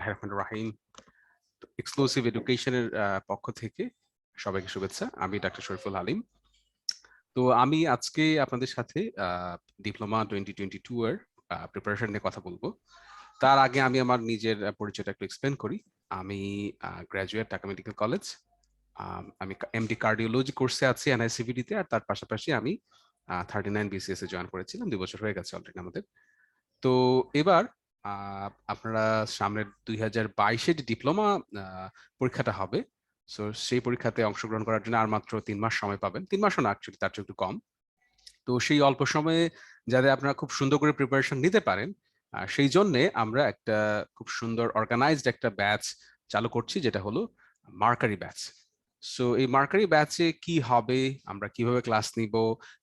রাহিম exclusive এডুকেশনের পক্ষ থেকে সবাইকে শুভেচ্ছা। আমি ডাক্তার শরীফুল হালিম। তো আমি আজকে আপনাদের সাথে ডিপ্লোমা 2022 এর প্রিপারেশন নিয়ে কথা বলবো। তার আগে আমি আমার নিজের পরিচয়টা একটু এক্সপ্লেন করি। আমি গ্র্যাজুয়েট ঢাকা মেডিকেল কলেজ। আমি এমডি কার্ডিওলজি কোর্সে আছি এনআইসিভিডি তে, আর তার পাশাপাশি আমি 39 বিসিএস এ জয়েন করেছিলাম। 2 বছর হয়ে গেছে অলরেডি আমাদের। তো এবার আপনারা সামনের 2022-এ যে ডিপ্লোমা পরীক্ষাটা হবে, সো সেই পরীক্ষাতে অংশগ্রহণ করার জন্য আর মাত্র 3 মাস সময় পাবেন। 3 মাসও না, অ্যাকচুয়ালি তার চেয়ে একটু কম। তো সেই অল্প সময়ে যাতে আপনারা খুব সুন্দর করে প্রিপারেশন নিতে পারেন, সেই জন্যে আমরা একটা খুব সুন্দর অর্গানাইজড একটা ব্যাচ চালু করছি, যেটা হলো মার্কারি ব্যাচ। সো এই মার্কারি ব্যাচে কি হবে, আমরা কিভাবে ক্লাস নিব,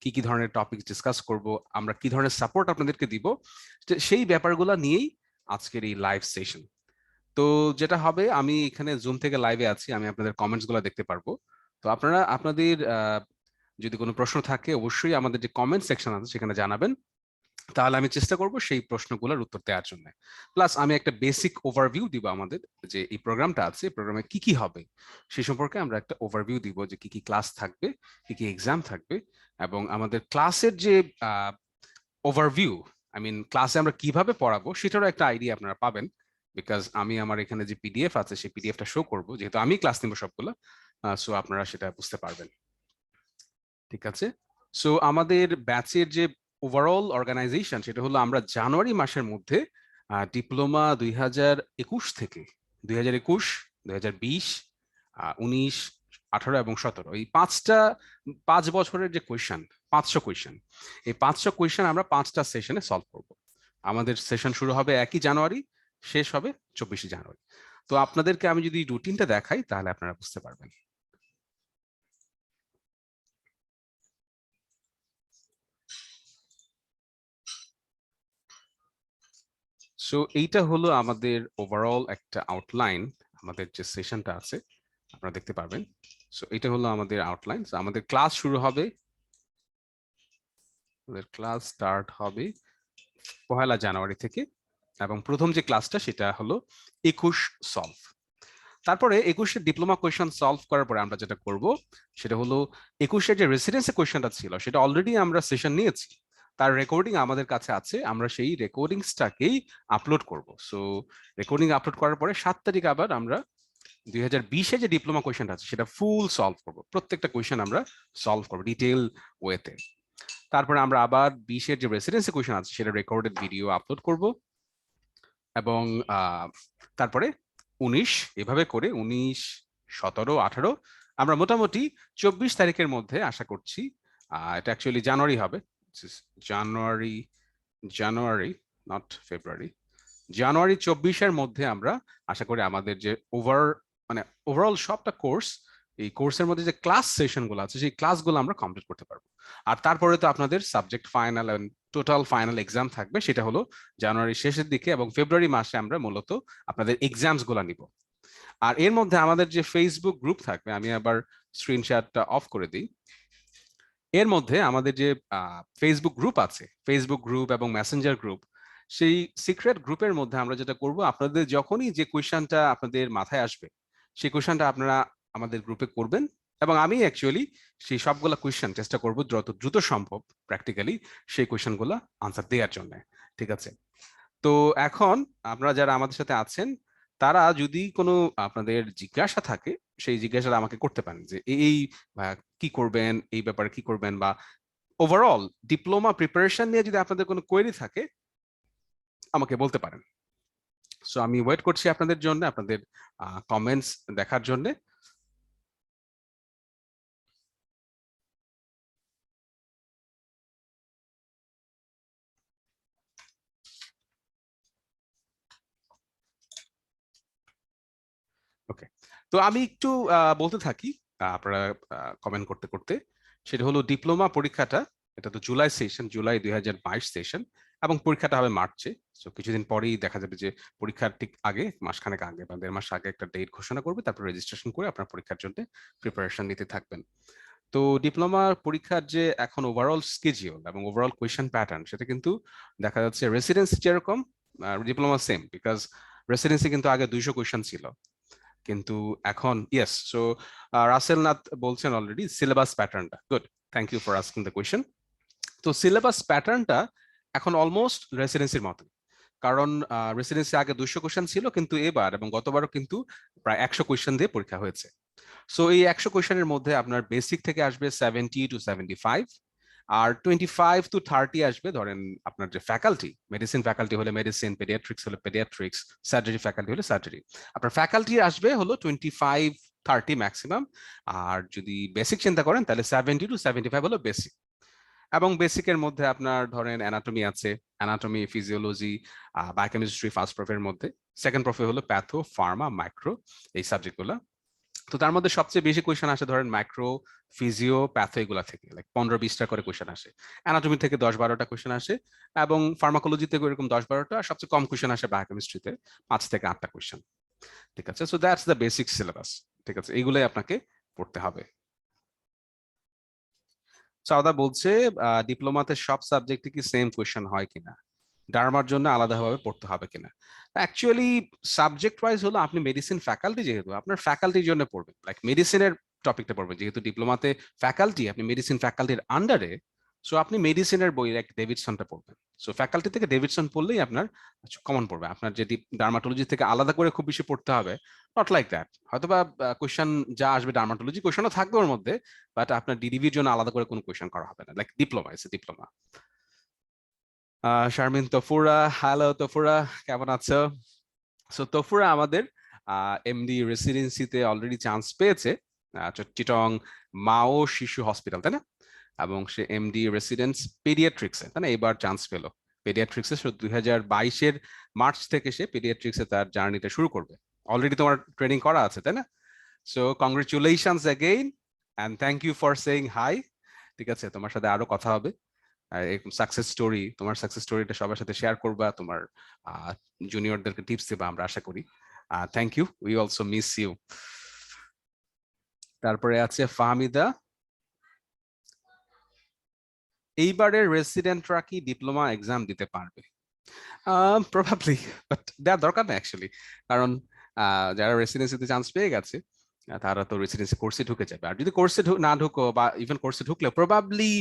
কি কি ধরনের টপিক ডিসকাস করব, আমরা কি ধরনের সাপোর্ট আপনাদেরকে দিব, সেই ব্যাপারগুলো নিয়েই আজকের এই লাইভ সেশন। তো যেটা হবে, আমি এখানে জুম থেকে লাইভে আছি, আমি আপনাদের কমেন্টস গুলো দেখতে পারবো। তো আপনারা আপনাদের যদি কোনো প্রশ্ন থাকে অবশ্যই আমাদের যে কমেন্ট সেকশন আছে সেখানে জানাবেন, তাহলে আমি চেষ্টা করব সেই প্রশ্নগুলোর উত্তর দেওয়ার জন্য। প্লাস আমি একটা বেসিক ওভারভিউ দিব আমাদের যে এই প্রোগ্রামটা আছে, প্রোগ্রামে কি কি হবে সেই সম্পর্কে আমরা একটা ওভারভিউ দিব, যে কি কি ক্লাস থাকবে, কি কি এক্সাম থাকবে, এবং আমাদের ক্লাসের যে ওভারভিউ, আই মিন ক্লাসে আমরা কিভাবে পড়াবো সেটারও একটা আইডিয়া আপনারা পাবেন। বিকজ আমি আমার এখানে যে পিডিএফ আছে সেই পিডিএফটা শো করবো, যেহেতু আমি ক্লাস নিব সবগুলো। সো আপনারা সেটা বুঝতে পারবেন। ঠিক আছে। সো আমাদের ব্যাচের যে ওভারঅল অর্গানাইজেশন, সেটা হলো আমরা জানুয়ারি মাসের মধ্যে ডিপ্লোমা 2021 থেকে 2021, 2020, 19, 18 এবং 17, এই 5 বছরের যে কোয়েশ্চেন, 500 কোয়েশ্চেন, এই 500 কোয়েশ্চেন আমরা 5টা সেশনে সলভ করব। আমাদের সেশন শুরু হবে 1 জানুয়ারি, শেষ হবে 24 জানুয়ারি। তো আপনাদেরকে আমি যদি রুটিনটা দেখাই তাহলে আপনারা বুঝতে পারবেন। সো এইটা হলো আমাদের ওভারঅল একটা আউটলাইন। আমাদের যে সেশনটা আছে আপনারা দেখতে পারবেন। সো এটা হলো আমাদের আউটলাইন। আমাদের ক্লাস শুরু হবে, আমাদের ক্লাস স্টার্ট হবে 1 জানুয়ারি থেকে, এবং প্রথম যে ক্লাসটা সেটা হলো 21 সলভ। তারপরে 21-এর ডিপ্লোমা কোয়েশ্চেন সলভ করার পরে আমরা যেটা করব সেটা হলো 21-এর যে রেসিডেন্সি কোয়েশ্চেনটা ছিল সেটা অলরেডি আমরা সেশন নিয়েছি, তার রেকর্ডিং আমাদের কাছে আছে, আমরা সেই রেকর্ডিংসটাকেই আপলোড করব। সো রেকর্ডিং আপলোড করার পরে 7 তারিখ আবার আমরা 2020-এ যে ডিপ্লোমা কোয়েশ্চেনটা আছে সেটা ফুল সলভ করব, প্রত্যেকটা কোয়েশ্চেন আমরা সলভ করব ডিটেইল ওয়েতে। তারপরে আমরা আবার 20-এর যে রেসিডেন্সি কোয়েশ্চেন আছে সেটা রেকর্ডেড ভিডিও আপলোড করব, এবং তারপরে 19, এভাবে করে 19, 17, 18 আমরা মোটামুটি 24 তারিখের মধ্যে আশা করছি, এটা অ্যাকচুয়ালি জানুয়ারি হবে, জানুয়ারি, জানুয়ারি নট ফেব্রুয়ারি, জানুয়ারি 24-এর মধ্যে আমরা আশা করি আমাদের যে মানে ওভারঅল সবটা কোর্স, এই কোর্সের মধ্যে যে ক্লাস সেশনগুলো আছে সেই ক্লাসগুলো আমরা কমপ্লিট করতে পারবো। আর তারপরে তো আপনাদের subject final and total final exam থাকবে, সেটা হলো জানুয়ারি শেষের দিকে, এবং ফেব্রুয়ারি মাসে আমরা মূলত আপনাদের এক্সামস গুলা নিব। আর এর মধ্যে আমাদের যে ফেসবুক গ্রুপ থাকবে, আমি আবার স্ক্রিনশটটা অফ করে দিই। এর মধ্যে আমাদের যে ফেসবুক গ্রুপ আছে, ফেসবুক গ্রুপ এবং মেসেঞ্জার গ্রুপ, সেই সিক্রেট গ্রুপের মধ্যে আমরা যেটা করব, আপনাদের যখনই যে কোয়েশ্চেনটা আপনাদের মাথায় আসবে সেই কোয়েশ্চেনটা আপনারা আমাদের গ্রুপে করবেন, এবং আমি অ্যাকচুয়ালি সেই সবগুলা কোয়েশ্চেন চেষ্টা করব যত দ্রুত সম্ভব প্র্যাকটিক্যালি সেই কোয়েশ্চেনগুলো আনসার দেওয়ার জন্য। ঠিক আছে। তো এখন আপনারা যারা আমাদের সাথে আছেন, তারা যদি কোনো আপনাদের জিজ্ঞাসা থাকে সেই জিজ্ঞাসাটা আমাকে করতে পারেন, যে এই কি করবেন, এই ব্যাপারে কি করবেন, বা ওভারঅল ডিপ্লোমা প্রিপারেশন নিয়ে যদি আপনাদের কোনো কোয়েরি থাকে আমাকে বলতে পারেন। সো আমি ওয়েট করছি আপনাদের জন্য, আপনাদের কমেন্টস দেখার জন্য। ওকে, তো আমি একটু বলতে থাকি আপনারা কমেন্ট করতে করতে। সেটা হলো ডিপ্লোমা পরীক্ষাটা, এটা তো জুলাই সেশন, জুলাই 2022 সেশন, এবং পরীক্ষাটা হবে মার্চে। তো কিছুদিন পরেই দেখা যাবে যে পরীক্ষার ঠিক আগে, মাসখানেক আগে বা 1.5 মাস আগে একটা ডেট ঘোষণা করবে, তারপর রেজিস্ট্রেশন করে আপনার পরীক্ষার জন্য প্রিপারেশন নিতে থাকবেন। তো ডিপ্লোমা পরীক্ষার যে এখন ওভারঅল স্কেজিউল এবং ওভারঅল কোয়েশ্চেন প্যাটার্ন, সেটা কিন্তু দেখা যাচ্ছে রেসিডেন্সি যেরকম, ডিপ্লোমা সেম, বিকজ রেসিডেন্সি কিন্তু আগে 200 কোয়েশ্চেন ছিল, কিন্তু এখন ইয়েস। সো রাসেল নাথ বলছেন অলরেডি সিলেবাস প্যাটার্নটা good, thank you for asking the question. তো সিলেবাস প্যাটার্নটা এখন অলমোস্ট রেসিডেন্সির মতো, কারণ রেসিডেন্সি আগে 200 কোয়েশ্চেন ছিল, কিন্তু এবার এবং গতবারও কিন্তু প্রায় 100 কোয়েশ্চেন দিয়ে পরীক্ষা হয়েছে। সো এই 100 কোয়েশ্চেনের মধ্যে আপনার বেসিক থেকে আসবে 70 to 75, আর 25 to 30 আসবে ধরেন আপনার যে ফ্যাকাল্টি, মেডিসিন ফ্যাকাল্টি হলে মেডিসিন, পেডিয়াট্রিক্স হলে পেডিয়াট্রিক্স, সার্জারি ফ্যাকাল্টি হলে সার্জারি, আপনার ফ্যাকাল্টি আসবে হলো 25-30 ম্যাক্সিমাম। আর যদি বেসিক চিন্তা করেন তাহলে 70 to 75 হলো বেসিক। এবং বেসিকের মধ্যে আপনার ধরেন অ্যানাটমি আছে, অ্যানাটমি, ফিজিওলজি, বায়োকেমিস্ট্রি ফার্স্ট প্রফের মধ্যে, সেকেন্ড প্রফে হলো প্যাথো, ফার্মা, মাইক্রো, এই সাবজেক্টগুলো। তো তার মধ্যে সবচেয়ে বেশি কোয়েশ্চেন আসে ধরেন মাইক্রো, ফিজিও, প্যাথো এগুলা থেকে, লাইক 15-20টা করে কোয়েশ্চেন আসে। অ্যানাটমি থেকে 10-12টা কোয়েশ্চেন আসে, এবং ফার্মাকোলজি থেকে এরকম 10-12টা, আর সবচেয়ে কম কোয়েশ্চেন আসে বায়োকেমিস্ট্রিতে 5 থেকে 8টা কোয়েশ্চেন। ঠিক আছে, so that's the basic syllabus. ঠিক আছে, এগুলোই আপনাকে পড়তে হবে। সাউদা বলছে ডিপ্লোমাতে সব সাবজেক্টে কি সেম কোয়েশ্চেন হয় কিনা, ডার্মার জন্য আলাদাভাবে পড়তে হবে কিনা। অ্যাকচুয়ালি সাবজেক্ট ওয়াইজ হলো আপনি মেডিসিন ফ্যাকাল্টি, যেহেতু আপনার ফ্যাকাল্টির জন্য পড়বেন, লাইক মেডিসিনের টপিকটা পড়বেন, যেহেতু ডিপ্লোমাতে ফ্যাকাল্টি, আপনি মেডিসিন ফ্যাকাল্টির আন্ডারে, সো আপনি মেডিসিনের বই এক ডেভিডসনটা পড়বেন। সো ফ্যাকাল্টি থেকে ডেভিডসন পড়লেই আপনার কমন পড়বে। আপনার যদি ডার্মাটোলজি থেকে আলাদা করে খুব বেশি পড়তে হবে, নট লাইক দ্যাট। হয়তোবা কোয়েশ্চেন যা আসবে ডার্মাটোলজি কোয়েশ্চনও থাকবে ওর মধ্যে, বাট আপনার ডিডিভির জন্য আলাদা করে কোনো কোয়েশ্চন করা হবে না, like diploma is diploma. Sharmin Tafura, hello Tafura, কেমন আছো? সো তফুরা আমাদের এমডি রেসিডেন্সিতে অলরেডি চান্স পেয়েছে চিটং মাও শিশু হসপিটাল, তাই না? এবং সে এমডি রেসিডেন্স পেডিয়াট্রিক্সে, তাই না, এবার চান্স পেলো পেডিয়াট্রিক্সে। 2022-এর মার্চ থেকে সে পেডিয়াট্রিক্সে তার জার্নিটা শুরু করবে। অলরেডি তোমার ট্রেনিং করা আছে, তাই না? So congratulations again, and thank you for saying hi. ঠিক আছে, তোমার সাথে আরো কথা হবে, এরকম সাকসেস স্টোরি, তোমার সাকসেস স্টোরিটা সবার সাথে শেয়ার করবা, তোমার জুনিয়রদেরকে টিপস দেবা, আমরা আশা করি। Thank you, we also miss you. তারপরে আছে ফাহমিদা, এইবারের রেসিডেন্টরা কি ডিপ্লোমা এক্সাম দিতে পারবে? প্রবাবলি, বাট দেওয়ার দরকার নেই অ্যাকচুয়ালি, কারণ যারা রেসিডেন্সিতে চান্স পেয়ে গেছে তারা তো রেসিডেন্সি কোর্সে ঢুকে যাবে। আর যদি কোর্সে না ঢুকো, বা ইভেন কোর্সে ঢুকলে প্রবাবলি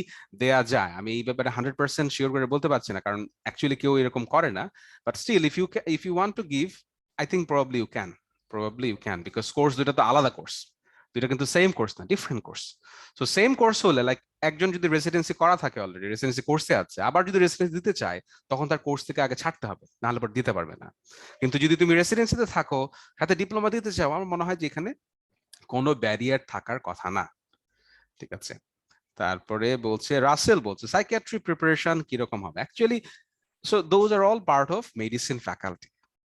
দেয়া যায়। আমি এই ব্যাপারে 100% শিওর করে বলতে পারছি না, কারণ অ্যাকচুয়ালি কেউ এরকম করে না। But still if you want to give, I think probably you can, because course দুটো তো আলাদা কোর্স, দুইটা কিন্তু সেম কোর্স না, different course. So same course হলে, লাইক একজন যদি রেসিডেন্সি করা থাকে, অলরেডি রেসিডেন্সি কোর্সে আছে, আবার যদি রেসিডেন্সি দিতে চায়, তখন তার কোর্স থেকে আগে ছাড়তে হবে, নাহলে পর দিতে পারবে না। কিন্তু যদি তুমি রেসিডেন্সিতে থাকো, সাথে ডিপ্লোমা দিতে চাও, আমার মনে হয় যে এখানে কোনো ব্যারিয়ার থাকার কথা না। ঠিক আছে, তারপরে বলছে রাসেল বলছে সাইকিয়াট্রি প্রিপারেশন কিরকম হবে actually. So those are all part of medicine faculty.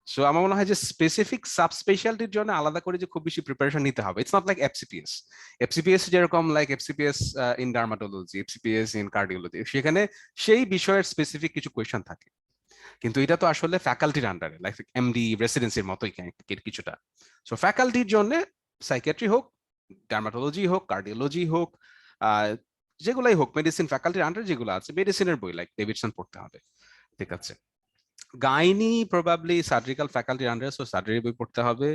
So আমার মনে হয় যে স্পেসিফিক সাব স্পেশালিটির জন্য আলাদা করে যে খুব বেশি প্রিপারেশন নিতে হবে, it's not like FCPS. FCPS যেরকম, like FCPS in dermatology, FCPS in cardiology, সেখানে সেই বিষয়ের স্পেসিফিক কিছু কোয়েশ্চন থাকে, কিন্তু এটা তো আসলে ফ্যাকাল্টির আন্ডারে, লাইক এমডি রেসিডেন্সির মতোই কিছুটা। সো ফ্যাকাল্টির জন্য সাইকিয়াট্রি হোক, ডার্মাটোলজি হোক, কার্ডিওলজি হোক, যেগুলাই হোক, মেডিসিন ফ্যাকাল্টির আন্ডারে যেগুলো আছে, মেডিসিনের বই লাইক ডেভিডসন পড়তে হবে। ঠিক আছে, গাইনি প্রবাবলি সার্জিক্যাল ফ্যাকাল্টির আন্ডারে, সো সার্জারি বই পড়তে হবে।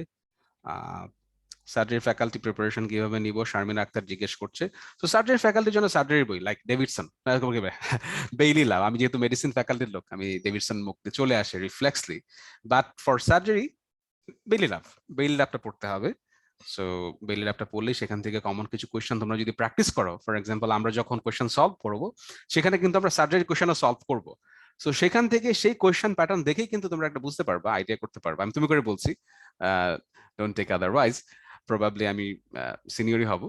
সার্জারি ফ্যাকাল্টি প্রিপারেশন কিভাবে নিব, শারমিন আক্তার জিজ্ঞেস করছে। তো সার্জারি ফ্যাকাল্টির জন্য সার্জারি বই লাইক ডেভিডসন, বেইলি লাভ, আমি যেহেতু মেডিসিন ফ্যাকাল্টির লোক, আমি ডেভিডসন মুখতে চলে আসে রিফ্লেক্সলি। বাট ফর সার্জারি বেইলি ল্যাবটা পড়তে হবে। সো বেইলি ল্যাবটা পড়লেই সেখান থেকে কমন কিছু কোয়েশ্চেন তোমরা যদি প্র্যাকটিস করো, ফর এক্সাম্পল আমরা যখন কোয়েশ্চেন সলভ করবো, সেখানে কিন্তু আমরা সার্জারি কোয়েশ্চেনও সলভ করবো। সো সেখান থেকে সেই কোয়েশ্চেন প্যাটার্ন দেখেই কিন্তু তোমরা একটা বুঝতে পারবা, আইডিয়া করতে পারবা। আমি তুমি করে বলছি, ডোন্ট টেক আদারওয়াইজ, প্রবাবলি আমি সিনিয়রই হব,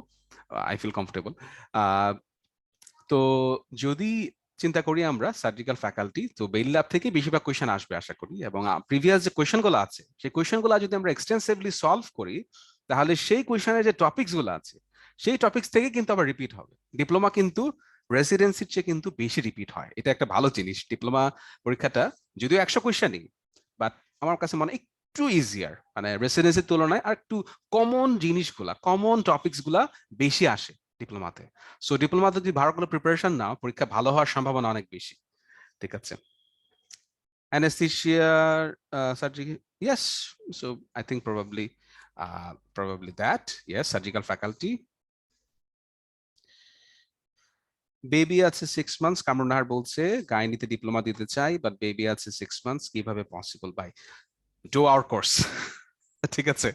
আই ফিল কমফোর্টেবল। তো যদি চিন্তা করি আমরা সার্জিক্যাল ফ্যাকাল্টি, তো বেইলি ল্যাব থেকে বেশিরভাগ কোয়েশ্চেন আসবে আশা করি, এবং প্রিভিয়াস যে কোয়েশ্চেনগুলো আছে, সেই কোয়েশ্চেনগুলো যদি আমরা এক্সটেন্সিভলি সলভ করি, তাহলে সেই কোয়েশ্চেনের যে টপিকস গুলো আছে, সেই টপিকস থেকে কিন্তু আবার রিপিট হবে। ডিপ্লোমা কিন্তু রেসিডেন্সির চেয়ে কিন্তু বেশি রিপিট হয়, এটা একটা ভালো জিনিস। ডিপ্লোমা পরীক্ষাটা যদিও 100 কোয়েশ্চেনই, বাট আমার কাছে মনে একটু ইজিয়ার, মানে রেসিডেন্সির তুলনায় আর একটু কমন জিনিসগুলা, কমন টপিকস গুলা বেশি আসে ডিপ্লোমাতে। সো ডিপ্লোমাতে যদি ভালো করে প্রিপারেশন নাও, পরীক্ষা ভালো হওয়ার সম্ভাবনা অনেক বেশি। ঠিক আছে, anaesthesia surgery Yes, so I think probably that. Yes, surgical faculty. Baby আছে 6 মান্থস, কামরুন নাহার বলছে গাইনিতে ডিপ্লোমা দিতে চাই, বাট বেবি আছে 6 মান্থস, কিভাবে পসিবল ভাই? Do our course. ঠিক আছে,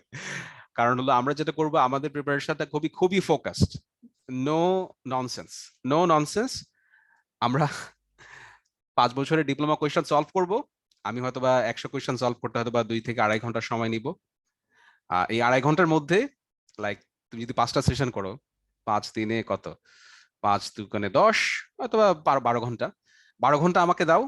কারণ হলো আমরা যেটা করব, আমাদের প্রিপারেশনটা খুবই খুবই focused. No nonsense, no nonsense. আমরা 5 বছরের ডিপ্লোমা কোয়েশ্চেন সলভ করব। আমি হয়তো বা 100 কোয়েশ্চেন সলভ করতে হয়তো বা 2 থেকে 2.5 ঘন্টা সময় নিব। এই 2.5 ঘন্টার মধ্যে লাইক তুমি যদি 5টা সেশন করো, 5 দিনে কত, 5 দুগুণে 10, অথবা 12 ঘন্টা, 12 ঘন্টা আমাকে দাও।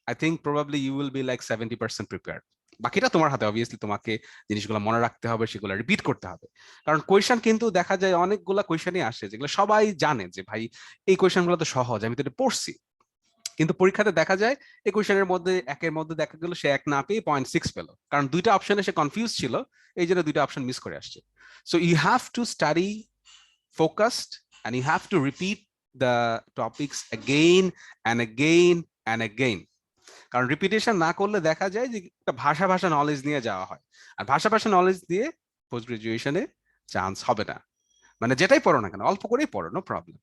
I think probably you will be like 70% prepared. বাকিটা তোমার হাতে, অবভিয়াসলি তোমাকে জিনিসগুলো মনে রাখতে হবে, সেগুলো রিপিট করতে হবে। কারণ কোয়েশ্চেন কিন্তু দেখা যায় অনেকগুলা কোয়েশ্চেনই আসে যেগুলো সবাই জানে যে ভাই এই কোয়েশ্চেনগুলো তো সহজ, আমি তো এটা পড়ছি। কিন্তু পরীক্ষাতে দেখা যায় এই কোয়েশ্চেনের মধ্যে একের মধ্যে দেখা গেল সে 1 না পেয়ে 0.6 পেল, কারণ 2টা অপশনে সে কনফিউজ ছিল, এই জন্য 2টা অপশন মিস করে আসছে। So you have to study focused and you have to repeat the topics again and again and again. কারণ রিপিটেশন না করলে দেখা যায় যে একটা ভাষা ভাষা নলেজ নিয়ে যাওয়া হয়, আর ভাষা ভাষা নলেজ দিয়ে পোস্ট গ্রাজুয়েশনে চান্স হবে না। মানে যেটাই পড়ো না কেন, অল্প করেই পড়ো, নো প্রবলেম।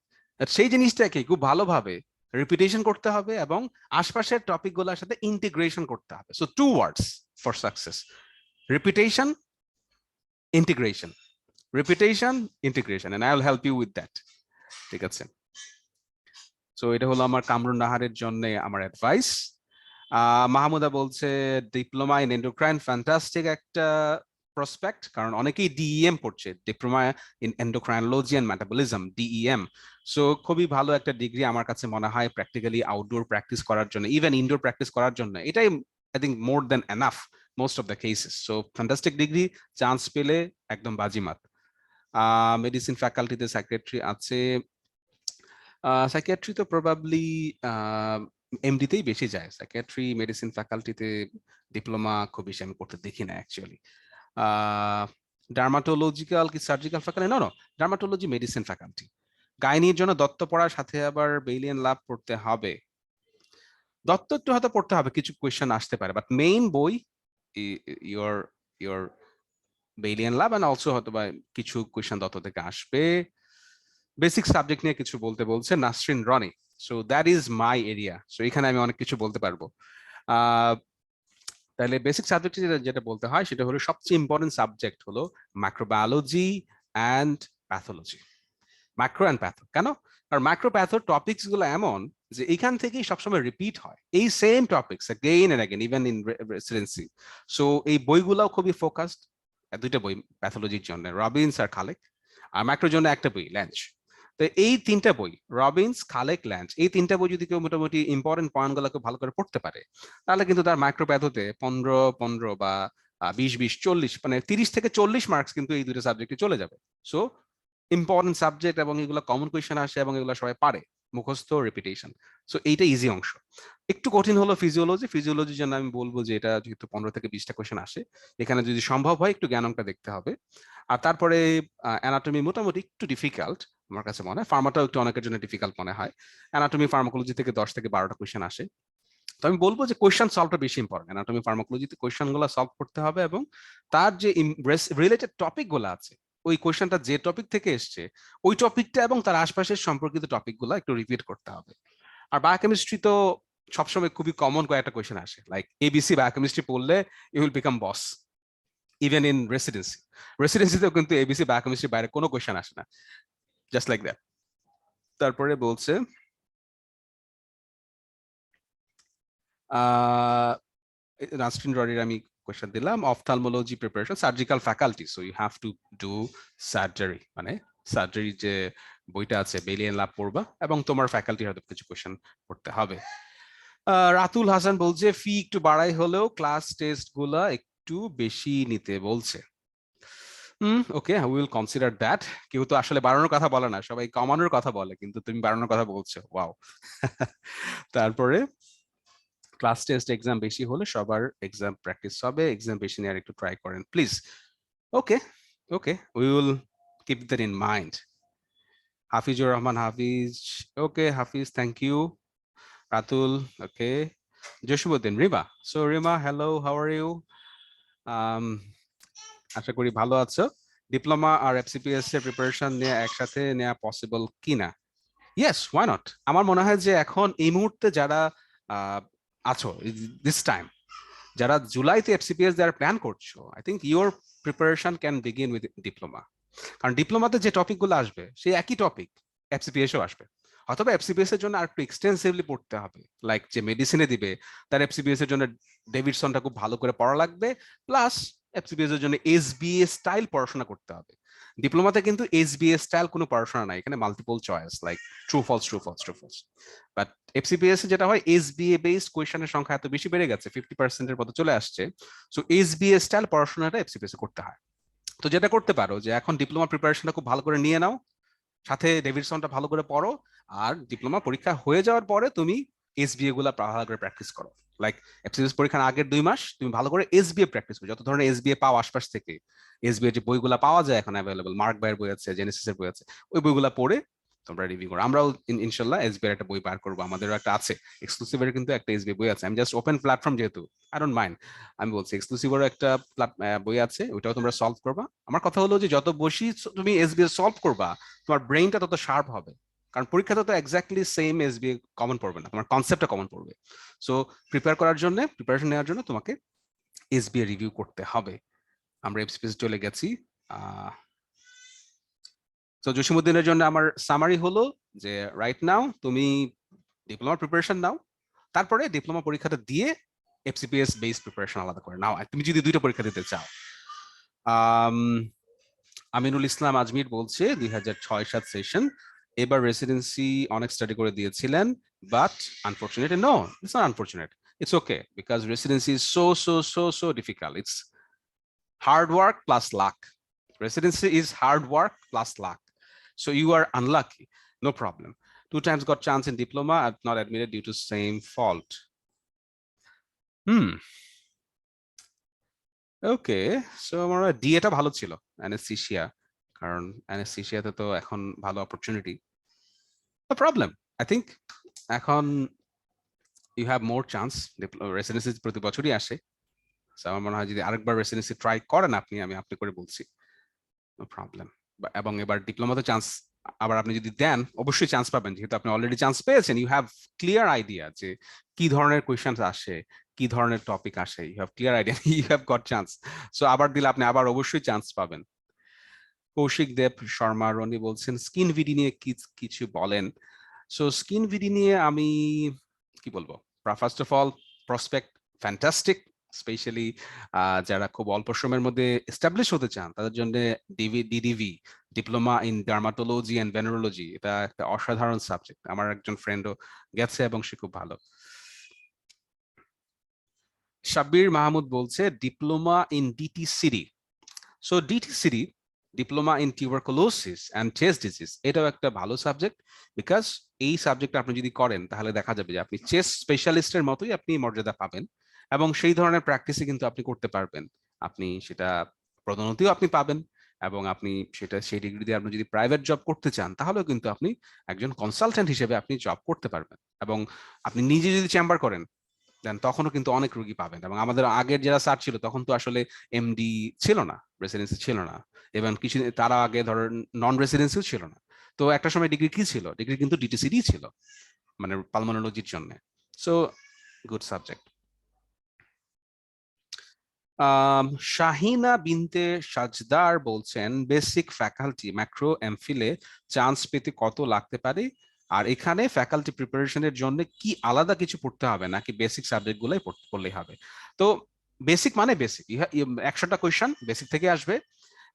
সেই জিনিসটাকে খুব ভালোভাবে রিপিটেশন করতে হবে এবং আশপাশের টপিকগুলোর সাথে ইন্টিগ্রেশন করতে হবে। So 2 words for success: repetition, integration. Repetition, integration, and I will help you with that. ঠিক আছে, সো এটা হলো আমার কামরুন নাহারের জন্য আমার অ্যাডভাইস। মাহমুদা বলছে ডিপ্লোমা ইন এন্ডোক্রাইন ফ্যান্টাস্টিক একটা প্রসপেক্ট, কারণ অনেকেই ডিইএম পড়ছে, diploma in endocrinology and metabolism, DEM. So খুবই ভালো একটা ডিগ্রি আমার কাছে মনে হয়, প্র্যাকটিক্যালি আউটডোর প্র্যাকটিস করার জন্য, ইভেন ইনডোর প্র্যাকটিস করার জন্য এটাই I think more than enough most of the cases. So fantastic degree, chance পেলে একদম বাজিমাত। মেডিসিন ফ্যাকাল্টিতে সেক্রেটারি আছে, সাইকিয়াট্রি তো প্রবাবলি এমডিতেই বেশি যায়। সাইকিয়াট্রি মেডিসিন ফ্যাকাল্টিতে ডিপ্লোমা খুব বেশি আমি করতে দেখি না অ্যাকচুয়ালি। ডার্মাটোলজিক্যাল কি surgical faculty? No, dermatology medicine faculty. গাইনির জন্য দত্ত পড়ার সাথে আবার বেইলিয়ান ল্যাব পড়তে হবে। দত্ত একটু হয়তো পড়তে হবে, কিছু কোয়েশ্চেন আসতে পারে, বাট মেইন বই your your Bailey and Love, and also হয়তো বা কিছু কোয়েশ্চেন দত্ত থেকে আসবে। বেসিক সাবজেক্ট নিয়ে কিছু বলতে বলছে Nasrin Roni. So that is my area, so এখানে আমি অনেক কিছু বলতে পারবো। তাহলে বেসিক সাবজেক্ট যেটা বলতে হয় সেটা হলো, সবচেয়ে ইম্পর্টেন্ট সাবজেক্ট হলো microbiology and pathology. Micro and patho কেন? কারণ মাইক্রোপ্যাথোর টপিকস গুলো এমন যে এখান থেকেই সবসময় রিপিট হয় এই same topics again and again, even in residency. So এই বইগুলোও খুবই ফোকাসড। 2টা বই প্যাথোলজির জন্য, রবিনস আর খালেক, আর মাইক্রোর জন্য একটা বই ল্যাঞ্চ। তো এই 3টা বই, রবিনস, খালেক, ল্যাঞ্চ, এই 3টা বই যদি কেউ মোটামুটি ইম্পর্টেন্ট পয়েন্ট গুলোকে ভালো করে পড়তে পারে, তাহলে কিন্তু তার মাইক্রোপ্যাথোতে 15 বা 20 40, মানে 30 থেকে 40 মার্কস কিন্তু এই 2টা সাবজেক্টে চলে যাবে। সো ইম্পর্টেন্ট সাবজেক্ট, এবং এগুলো কমন কোয়েশ্চেন আসে, এবং এগুলো সবাই পারে, মুখস্থ, রিপিটেশন। সো এইটা ইজি অংশ। একটু কঠিন হলো ফিজিওলজি। ফিজিওলজির জন্য আমি বলবো যে এটা যেহেতু 15 থেকে 20টা কোয়েশ্চেন আসে, এখানে যদি সম্ভব হয় একটু জ্ঞান অঙ্কটা দেখতে হবে। আর তারপরে অ্যানাটমি মোটামুটি একটু ডিফিকাল্ট আমার কাছে মনে হয়, ফার্মাটাও একটু অনেকের জন্য ডিফিকাল্ট মনে হয়। অ্যানাটমি ফার্মাকোলজি থেকে 10 থেকে 12টা কোয়েশ্চেন আসে। তো আমি বলবো যে কোয়েশ্চেন সলভটা বেশি ইম্পর্টেন্ট। অ্যানাটমি ফার্মাকোলজিতে কোয়েশ্চেন গুলো সলভ করতে হবে, এবং তার যে রিলেটেড টপিক গুলো আছে, ওই কোয়েশ্চেনটা যে টপিক থেকে এসছে ওই টপিকটা এবং তার আশপাশের সম্পর্কিত টপিক গুলো একটু রিপিট করতে হবে। আর বায়োকেমিস্ট্রি তো সবসময় খুবই কমন কয়েকটা কোয়েশ্চেন আসে, লাইক এবিসি বায়োকেমিস্ট্রি পড়লে you will become boss, even in residency. রেসিডেন্সিতেও কিন্তু এবিসি বায়োকেমিস্ট্রি বাইরে কোনো কোয়েশ্চেন আসে না, জাস্ট লাইক দ্যাট। তারপরে বলছে নাসরিন রনির আমি কোয়েশ্চেন দিলাম, ophthalmology preparation, surgical faculty, so you have to do surgery, মানে সার্জারি যে বইটা আছে বেলিয়ান ল্যাব পড়বা, এবং তোমার ফ্যাকাল্টি হয়তো কিছু কোয়েশ্চেন পড়তে হবে। রাতুল হাসান বলছে ফি একটু বাড়াই হলেও ক্লাস টেস্ট গুলা একটু বেশি নিতে বলছে। ওকে, উই উইল কনসিডার দ্যাট। কেউ তো আসলে বাড়ানোর কথা বলে না, সবাই কমানোর কথা বলে, কিন্তু তুমি বাড়ানোর কথা বলছো, ওয়াও। তারপরে ক্লাস টেস্ট এক্সাম বেশি হলে সবার এক্সাম প্র্যাকটিস হবে, এক্সাম বেশি নেওয়ার একটু ট্রাই করেন please. Okay, okay, we will keep that in mind. Hafizur Rahman Hafiz, okay Hafiz, thank you. Ratul, okay. Jasimuddin, Rima, so Rima, hello, how are you? আশা করি ভালো আছো। ডিপ্লোমা আর এফসিপিএস এর প্রিপারেশন নিয়ে একসাথে নেওয়া পসিবল কিনা? Yes, why not. আমার মনে হয় যে এখন এই মুহূর্তে যারা আছো দিস টাইম, যারা জুলাইতে এফসিপিএস দেওয়ার প্ল্যান করছো, I think your preparation can begin with diploma. কারণ ডিপ্লোমাতে যে টপিকগুলো আসবে সেই একই টপিক এফসিপিএসও আসবে, অথবা এফসিপিএস এর জন্য আর একটু এক্সটেন্সিভলি পড়তে হবে। লাইক যে মেডিসিনে দিবে তার এফসিপিএস এর জন্য ডেভিডসনটা খুব ভালো করে পড়া লাগবে, প্লাস এফসিপিএস এর জন্য এসবিএ স্টাইল পড়াশোনা করতে হবে। ডিপ্লোমাতে কিন্তু এসবিএ স্টাইল কোনো পড়াশোনা নাই, এখানে multiple choice like true false true false true false. But FCPS যেটা হয়, এসবিএ বেসড কোয়েশনের সংখ্যা এত বেশি বেড়ে গেছে, 50%-এর মতো চলে আসছে। সো এসবিএ স্টাইল পড়াশোনাটা এফসিপিএস করতে হয়। তো যেটা করতে পারো যে এখন ডিপ্লোমা প্রিপারেশনটা খুব ভালো করে নিয়ে নাও, সাথে ডেভিডসনটা ভালো করে পড়ো, আর ডিপ্লোমা পরীক্ষা হয়ে যাওয়ার পরে তুমি এসবিএ গুলা ভালো করে প্র্যাকটিস করো। লাইক এফসিএস পরীক্ষার আগের 2 মাস তুমি ভালো করে এসবিএ প্র্যাকটিস করো, যত ধরনের এসবিএ পাও আশপাশ থেকে, এসবিএ যে বইগুলা পাওয়া যায় এখন অ্যাভেলেবল, মার্ক ভাইয়ের বই আছে, জেনেসিসের বই আছে, ওই বইগুলা পড়ে তোমরা রিভিউ করো। আমরাও ইনশাল্লাহ এসবিএ একটা বই বার করবো, আমাদেরও একটা আছে এক্সক্লুসিভের কিন্তু একটা এসবিএ বই আছে। আমি জাস্ট ওপেন প্ল্যাটফর্ম যেহেতু, আই ডোন্ট মাইন্ড, আমি বলছি এক্সক্লুসিভেরও একটা বই আছে, ওইটাও তোমরা সলভ করবা। আমার কথা হলো যে যত বেশি তুমি এসবিএ সলভ করবা, তোমার ব্রেইনটা তত শার্প হবে। কারণ পরীক্ষাতে তো এক্স্যাক্টলি সেম এসবিএ কমন পড়বে না, তোমার কনসেপ্টটা কমন পড়বে। সো প্রিপারেশন নেওয়ার জন্য তোমাকে এসবিএ রিভিউ করতে হবে। আমরা এফসিপিএস চলে গেছি। তো জসিমউদ্দিনের জন্য আমার সামারি হলো যে রাইট নাও তুমি ডিপ্লোমা প্রিপারেশন নাও, তারপরে ডিপ্লোমা পরীক্ষাটা দিয়ে এফসিপিএস বেস প্রিপারেশন আলাদা করে নাও তুমি যদি দুইটা পরীক্ষা দিতে চাও। আমিনুল ইসলাম আজমির বলছে 2006-07 সেশন, এবার রেসিডেন্সি অনেক স্টাডি করে দিয়েছিলেন, but unfortunately no, it's not unfortunate, it's okay, because residency is so difficult. It's hard work plus luck. Residency is hard work plus luck. So you are unlucky, no problem. 2 times got chance in diploma, not admitted due to same fault. Okay, so আমার ডিএটা ভালো ছিল, anaesthesia, কারণ অ্যানেস্থেশিয়াতে তো এখন ভালো opportunity. No problem, I think এখন you have more chance. Residency প্রতি বছরই আসে, আমার মনে হয় যদি আরেকবার রেসিডেন্সি ট্রাই করেন আপনি, আমি আপনি করে বলছি, নো প্রবলেম। এবং এবার ডিপ্লোমাতে চান্স আবার আপনি যদি দেন অবশ্যই চান্স পাবেন, যেহেতু আপনি অলরেডি চান্স পেয়েছেন। ইউ হ্যাভ ক্লিয়ার আইডিয়া যে কি ধরনের কোয়েশ্চেন আসে, কি ধরনের টপিক আসে, you have clear idea, you have got chance. So আবার দিলে আপনি আবার অবশ্যই চান্স পাবেন। কৌশিক দেব শর্মা রনি বলছেন স্কিন ভিডি নিয়ে কিছু বলেন। সো স্কিন ভিডি নিয়ে আমি কি বলবো, first of all prospect fantastic, specially যারা খুব অল্প সময়ের মধ্যে এস্টাবলিশ হতে চান তাদের জন্য DDV, diploma in dermatology and venereology, এটা একটা অসাধারণ সাবজেক্ট। আমার একজন ফ্রেন্ডও গেছে এবং সে খুব ভালো। সাব্বির মাহমুদ বলছে diploma in ডিটিসিডি। So ডিটিসিডি, diploma in tuberculosis and chest disease, এটাও একটা ভালো সাবজেক্ট, বিকজ এই সাবজেক্ট আপনি যদি করেন তাহলে দেখা যাবে যে আপনি চেস্ট স্পেশালিস্টের মতোই আপনি মর্যাদা পাবেন, এবং সেই ধরনের প্র্যাকটিসই কিন্তু আপনি করতে পারবেন। আপনি সেটা পদোন্নতিও আপনি পাবেন, এবং আপনি সেটা সেই ডিগ্রি দিয়ে আপনি যদি প্রাইভেট জব করতে চান তাহলেও কিন্তু আপনি একজন কনসালটেন্ট হিসেবে আপনি জব করতে পারবেন। এবং আপনি নিজে যদি চেম্বার করেন দেন তখনও কিন্তু অনেক রোগী পাবেন। এবং আমাদের আগের যারা স্যার ছিল তখন তো আসলে এমডি ছিল না, রেসিডেন্সি ছিল না, এবং কিছু তারা আগে ধরেন নন রেসিডেন্সিও ছিল না। তো একটা সময় ডিগ্রি কি ছিল, ডিগ্রি কিন্তু ডিটিসিডি ছিল, মানে পালমোনোলজির জন্য। So good subject. শাহিনা বিনতে সাজদার বলছেন বেসিক ফ্যাকাল্টি ম্যাক্রো এমফিলে চান্স পেতে কত লাগতে পারে, আর এখানে ফ্যাকাল্টি প্রিপারেশনের জন্য কি আলাদা কিছু পড়তে হবে নাকি বেসিক সাবজেক্ট গুলাই পড়লেই হবে? তো বেসিক মানে বেসিক, 100টা কোয়েশ্চেন বেসিক থেকে আসবে,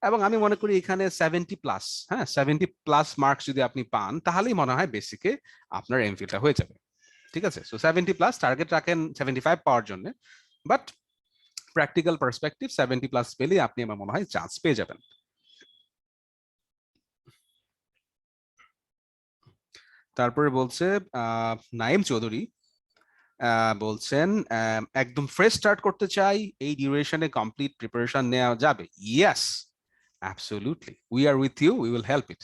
এবং আমি মনে করি এখানে 70+, হ্যাঁ 70+ মার্কস যদি আপনি পান তাহলেই মনে হয় বেসিকে আপনার এমফিলটা হয়ে যাবে। ঠিক আছে, সো 70+, টার্গেট রাখেন 75 পাওয়ার জন্য, বাট প্র্যাকটিক্যাল পার্সপেক্টিভ 70+ পেলে আপনি আমার মনে হয় চান্স পেয়ে যাবেন। তারপরে বলছে নাইম চৌধুরী বলছেন একদম ফ্রেশ স্টার্ট করতে চাই, এই ডিউরেশনে কমপ্লিট প্রিপারেশন নেওয়া যাবে? Yes, absolutely, we are with you, we will help it.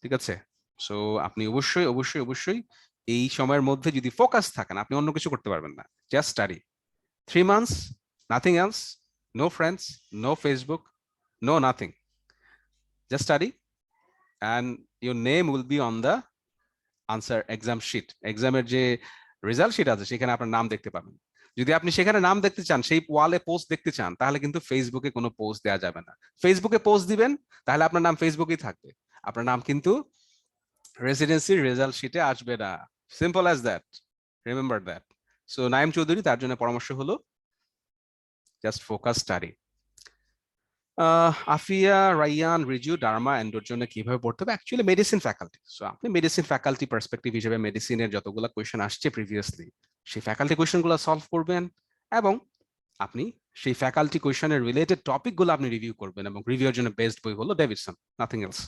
ঠিক আছে, সো আপনি অবশ্যই অবশ্যই অবশ্যই এই সময়ের মধ্যে যদি ফোকাস থাকেন আপনি অন্য কিছু করতে পারবেন না, just study 3 months, nothing else, no friends, no Facebook, no nothing. Just study and your name will be on the answer exam sheet. এক্সামের যে রেজাল্ট শিট আছে সেখানে আপনার নাম দেখতে পাবেন। যদি আপনি সেখানে নাম দেখতে চান, সেই ওয়ালে পোস্ট দেখতে চান, তাহলে কিন্তু ফেসবুকে কোনো পোস্ট দেওয়া যাবে না। ফেসবুকে পোস্ট দিবেন তাহলে আপনার নাম ফেসবুকেই থাকবে, আপনার নাম কিন্তু রেসিডেন্সির রেজাল্ট শিটে আসবে না। Simple as that, remember that. So Naim Chowdhury, তার জন্য পরামর্শ হলো just focus study. Afia, Raiyan, Riju, derma এন্ডোর জন্য কিভাবে পড়তে হবে? অ্যাকচুয়ালি মেডিসিন ফ্যাকাল্টি, সো আপনি মেডিসিন ফ্যাকাল্টি পার্সপেক্টিভ হিসেবে মেডিসিনের যতগুলো কোয়েশ্চেন আসছে প্রিভিয়াসলি, সেই ফ্যাকাল্টি কোয়েশ্চেনগুলো সলভ করবেন এবং আপনি সেই ফ্যাকাল্টি কোয়েশ্চেনের রিলেটেড টপিকগুলো আপনি রিভিউ করবেন, এবং রিভিউর জন্য বেস্ট বই হলো Davidson, nothing else.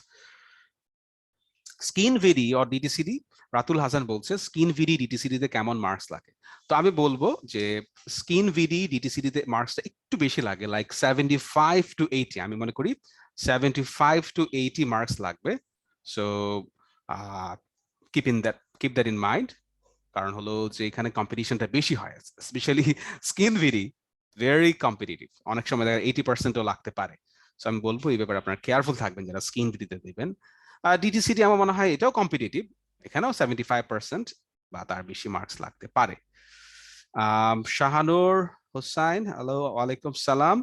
Skin VD or DTCD, Ratul Hasan বলছে স্কিন ভিডি ডিটিসিডি তে কেমন মার্কস লাগে? তো আমি বলবো যে স্কিন ভিডি ডিটিসিডি তে মার্কসটা একটু বেশি লাগে, লাইক 75 to 80, আমি মনে করি 75 to 80 মার্কস লাগবে। So keep that in mind, কারণ হলো যে এখানে কম্পিটিশনটা বেশি হয়, স্পেশালি স্কিন ভিডি ভেরি কম্পিটিটিভ, অনেক সময় দেখা 80%ও লাগতে পারে। সো আমি বলবো এই ব্যাপারে আপনারা কেয়ারফুল থাকবেন যারা স্কিন ভিডিতে দেবেন। ডিটিসিডি আমার মনে হয় এটাও কম্পিটিটিভ, এখানেও 75% বা তার বেশি মার্কস লাগতে পারে। শাহানুর হোসাইন, হ্যালো, ওয়ালাইকুম সালাম।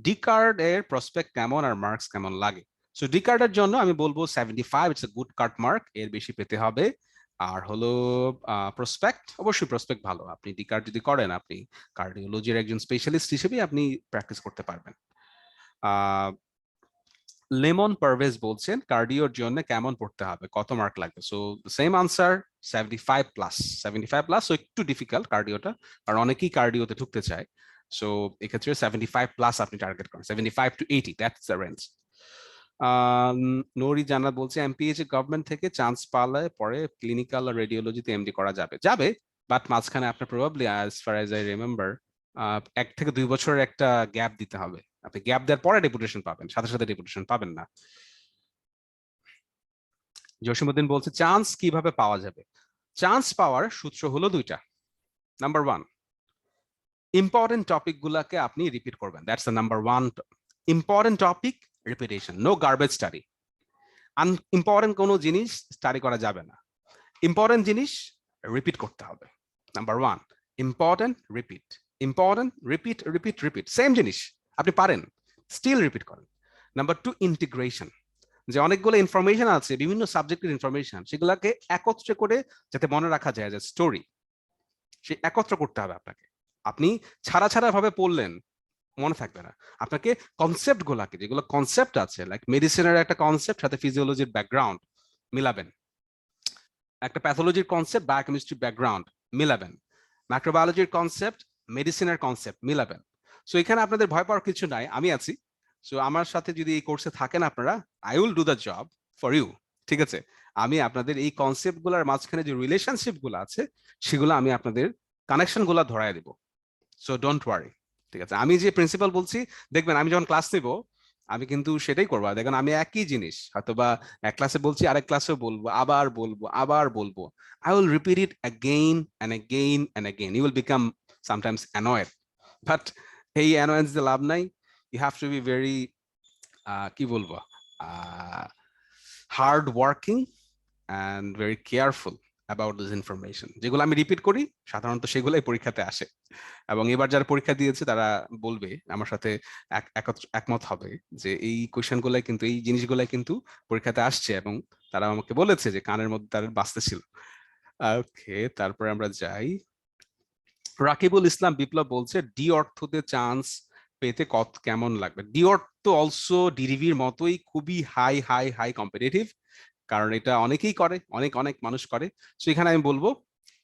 ডি কার্ড এর প্রসপেক্ট কেমন আর মার্কস কেমন লাগে? সো ডি কার্ডের জন্য আমি বলবো 75, it's a good card mark, এর বেশি পেতে হবে। আর হলো প্রসপেক্ট, অবশ্যই প্রসপেক্ট ভালো, আপনি ডি কার্ড যদি করেন আপনি কার্ডিওলজির একজন স্পেশালিস্ট হিসেবে আপনি প্র্যাকটিস করতে পারবেন। লেমন পারভেজ বলছেন কার্ডিওর জন্য কেমন পড়তে হবে, কত মার্ক লাগবে? So same answer, 75 plus. 75 plus, so একটু ডিফিকাল্ট কার্ডিওটা, কারণ অনেকেই কার্ডিওতে ঢুকতে চায়। সো এক্ষেত্রে 75 প্লাস আপনি টার্গেট করেন, 75 to 80, দ্যাটস দ্য রেঞ্জ। নৌরি জান্নাত বলছে এমপিএইচ গভর্নমেন্ট থেকে চান্স পালে পরে ক্লিনিক্যাল আর রেডিওলজিতে এমডি করা যাবে, বাট মাঝখানে আপনার probably as far as I remember 1 থেকে 2 বছরের একটা গ্যাপ দিতে হবে। আপনি গ্যাপ দেওয়ার পরে ডেপুটেশন পাবেন, সাথে সাথে ডেপুটেশন পাবেন না। জসিমউদ্দিন বলছে চান্স কিভাবে পাওয়া যাবে? চান্স পাওয়ার সূত্র হলো দুইটা। নাম্বার 1, ইম্পর্টেন্ট টপিক গুলাকে আপনি রিপিট করবেন, that's the number 1। Important topic repetition, no garbage study. Unimportant কোনো জিনিস স্টাডি করা যাবে না, ইম্পর্টেন্ট জিনিস রিপিট করতে হবে। Number 1, important repeat, important repeat repeat repeat, same জিনিস আপনি পারেন, স্টিল রিপিট করেন। নাম্বার 2, ইন্টিগ্রেশন, যে অনেকগুলো ইনফরমেশন আছে, বিভিন্ন সাবজেক্টের ইনফরমেশন, সেগুলোকে একত্রে করে যাতে মনে রাখা যায় যে স্টোরি, সে একত্র করতে হবে আপনাকে। আপনি ছাড়া ছাড়া ভাবে পড়লেন মনে থাকবে না, আপনাকে কনসেপ্ট গুলাকে, যেগুলো কনসেপ্ট আছে, লাইক মেডিসিনের একটা কনসেপ্ট সাথে ফিজিওলজির ব্যাকগ্রাউন্ড মিলাবেন, একটা প্যাথোলজির কনসেপ্ট বায়োকেমিস্ট্রি ব্যাকগ্রাউন্ড মিলাবেন, মাইক্রোবায়োলজির কনসেপ্ট মেডিসিনের কনসেপ্ট মিলাবেন। সো এখানে আপনাদের ভয় পাওয়ার কিছু নাই, আমি আছি। সো আমার সাথে যদি এই কোর্সে থাকেন আপনারা, I will do the job for you, ঠিক আছে? আমি আপনাদের এই কনসেপ্ট গুলার মাঝখানে যে রিলেশনশিপ গুলো আছে সেগুলো আমি আপনাদের কানেকশন গুলা ধরাই দেবো। সো ডোন্ট ওয়ারি, ঠিক আছে? আমি যে প্রিন্সিপাল বলছি, দেখবেন আমি যখন ক্লাস নিব আমি কিন্তু সেটাই করবো। দেখেন আমি একই জিনিস হয়তো বা এক ক্লাসে বলছি, আরেক ক্লাসেও বলবো, আবার বলবো, আবার বলবো। I will repeat it again and again and again. You will become sometimes annoyed, but এই annoyance দিয়ে লাভ নাই। You have to be very কি বলবো, hard working and very careful about this information. যেগুলো আমি রিপিট করি সাধারণত সেগুলাই পরীক্ষাতে আসে, এবং এবার যারা পরীক্ষা দিয়েছে তারা বলবে, আমার সাথে একমত হবে যে এই কোয়েশ্চেন গুলাই কিন্তু, এই জিনিসগুলাই কিন্তু পরীক্ষাতে আসছে, এবং তারা আমাকে বলেছে যে কানের মধ্যে তার বাঁচতে ছিল। ওকে, তারপরে আমরা যাই। রাকিবুল ইসলাম বিপ্লব বলছে ডি অর্থতে চান্স পেতে কেমন লাগবে? ডি অর্থ অলসো ডিরিভির মতোই খুবই হাই হাই হাই কম্পিটিটিভ, কারণ এটা অনেকেই করে, অনেক অনেক মানুষ করে। সো এখানে আমি বলবো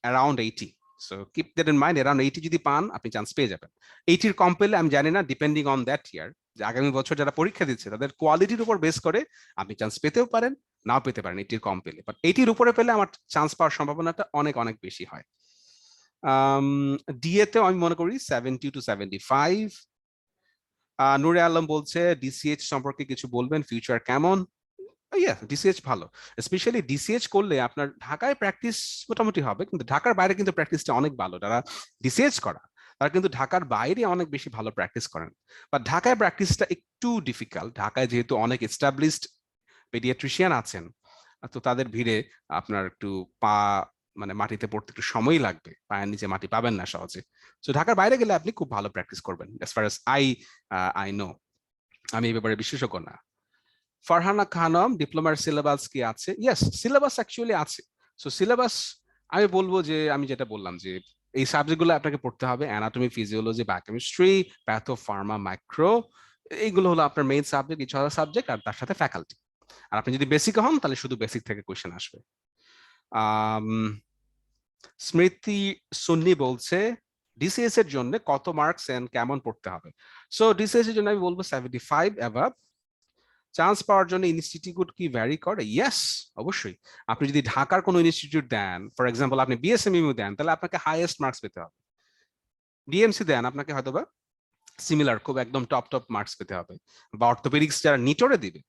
around 80। So keep that in mind, around 80 যদি পান আপনি চান্স পেয়ে যাবেন। 80-র কম পেলে আমি জানি না, ডিপেন্ডিং অন দ্যাট ইয়ার, যে আগামী বছর যারা পরীক্ষা দিচ্ছে তাদের কোয়ালিটির উপর বেস করে আপনি চান্স পেতেও পারেন, নাও পেতে পারেন 80-র কম পেলে। বাট 80-র উপরে পেলে আমার চান্স পাওয়ার সম্ভাবনাটা অনেক অনেক বেশি হয়। ডিএ তেও আমি মনে করি 70 to 75। নুরে আলম বলছে ডিসিএইচ সম্পর্কে কিছু বলবেন, ফিউচার কেমন? ডিসিএইচ ভালো, স্পেশালি ডিসিএইচ করলে আপনার ঢাকায় প্র্যাকটিস মোটামুটি হবে, কিন্তু ঢাকার বাইরে কিন্তু প্র্যাকটিসটা অনেক ভালো, যারা ডিসিএইচ করা তারা কিন্তু ঢাকার বাইরে অনেক বেশি ভালো প্র্যাকটিস করেন। বা ঢাকায় প্র্যাকটিসটা একটু ডিফিকাল্ট, ঢাকায় যেহেতু অনেক এস্টাবলিশড পেডিয়াট্রিশিয়ান আছেন, তো তাদের ভিড়ে আপনার একটু পা মানে মাটিতে পড়তে একটু সময় লাগবে, পায়ের নিচে মাটি পাবেন না সহজে। তো ঢাকার বাইরে গেলে আপনি খুব ভালো প্র্যাকটিস করবেন, as far S I know. আমি এই ব্যাপারে বিশেষজ্ঞ না। ফারহানা খানম, ডিপ্লোমার সিলেবাস কি আছে? ইয়েস, সিলেবাস অ্যাকচুয়ালি আছে। সো সিলেবাস আমি বলবো যে আমি যেটা বললাম যে এই সাবজেক্টগুলো আপনাকে পড়তে হবে, anatomy, physiology, biochemistry, patho, pharma, micro, এইগুলো হলো আপনার মেইন সাবজেক্ট, এই 6টা সাবজেক্ট আর তার সাথে ফ্যাকাল্টি। আর আপনি যদি বেসিক হন তাহলে শুধু বেসিক থেকে কোয়েশ্চেন আসবে। স্মৃতি সুন্নি বলছে ডিসিএস এর জন্য কত মার্কস এন্ড কেমন পড়তে হবে? সো ডিসিএস এর জন্য আমি বলবো 75 অ্যাভাব। চান্স পাওয়ার জন্য ইনস্টিটিউট কি ভ্যারি করে? ইয়েস, অবশ্যই। আপনি যদি ঢাকার কোনো ইনস্টিটিউট দেন, ফর এক্সাম্পল আপনি বিএসএমইউ দেন, তাহলে আপনাকে হাইয়েস্ট মার্কস পেতে হবে। ডিএমসি দেন, আপনাকে হয়তোবা সিমিলার খুব একদম টপ টপ মার্কস পেতে হবে। বা অর্থোপেডিক্স যারা নিটোরে দিবে,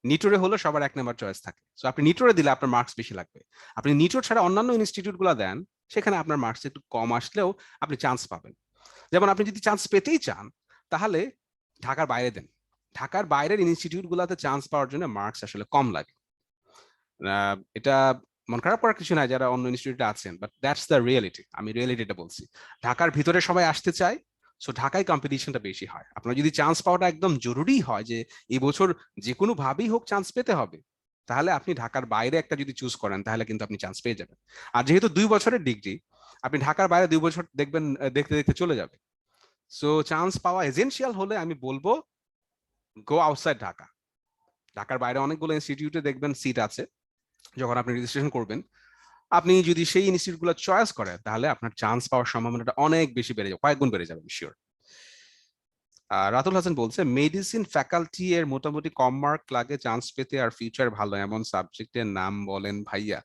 নিটোরে হলো সবার 1 নম্বর চয়েস থাকে, সো আপনি নিটোরে দিলে আপনার মার্কস বেশি লাগবে। আপনি নিটোর ছাড়া অন্যান্য ইনস্টিটিউট গুলো দেন, সেখানে আপনার মার্কস একটু কম আসলেও আপনি চান্স পাবেন। যেমন আপনি যদি চান্স পেতেই চান তাহলে ঢাকার বাইরে দেন। ঢাকার বাইরের ইনস্টিটিউট গুলাতে চান্স পাওয়ার জন্য মার্কস আসলে কম লাগে। এটা মন খারাপ করার কিছু নাই যারা অন্য ইনস্টিটিউটে আছেন, বাট দ্যাটস দ্য রিয়েলিটি। আমি রিয়েলিটিটা বলছি। ঢাকার ভিতরে সবাই আসতে চায়, সো ঢাকায় কম্পিটিশনটা বেশি হয়। আপনার যদি চান্স পাওয়াটা একদম জরুরি হয় যে এই বছর যে কোনো ভাবেই হোক চান্স পেতে হবে, তাহলে আপনি ঢাকার বাইরে একটা যদি চুজ করেন তাহলে কিন্তু আপনি চান্স পেয়ে যাবেন। আর যেহেতু 2 বছরের ডিগ্রি, আপনি ঢাকার বাইরে 2 বছর দেখবেন, দেখতে দেখতে চলে যাবে। সো চান্স পাওয়া এসেনশিয়াল হলে আমি বলবো গো আউটসাইড ঢাকা। ঢাকার বাইরে অনেকগুলো ইনস্টিটিউটে দেখবেন সিট আছে, যখন আপনি রেজিস্ট্রেশন করবেন আপনি যদি সেই ইনস্টিটিউটগুলো চয়েস করেন তাহলে আপনার চান্স পাওয়ার সম্ভাবনাটা অনেক বেশি বেড়ে যাবে, কয়েক গুণ বেড়ে যাবে শিওর। রাতুল হাসান বলছে মেডিসিন ফ্যাকাল্টি এর মোটামুটি কম মার্ক লাগে চান্স পেতে, আর ফিউচার ভালো এমন সাবজেক্টের নাম বলেন ভাইয়া।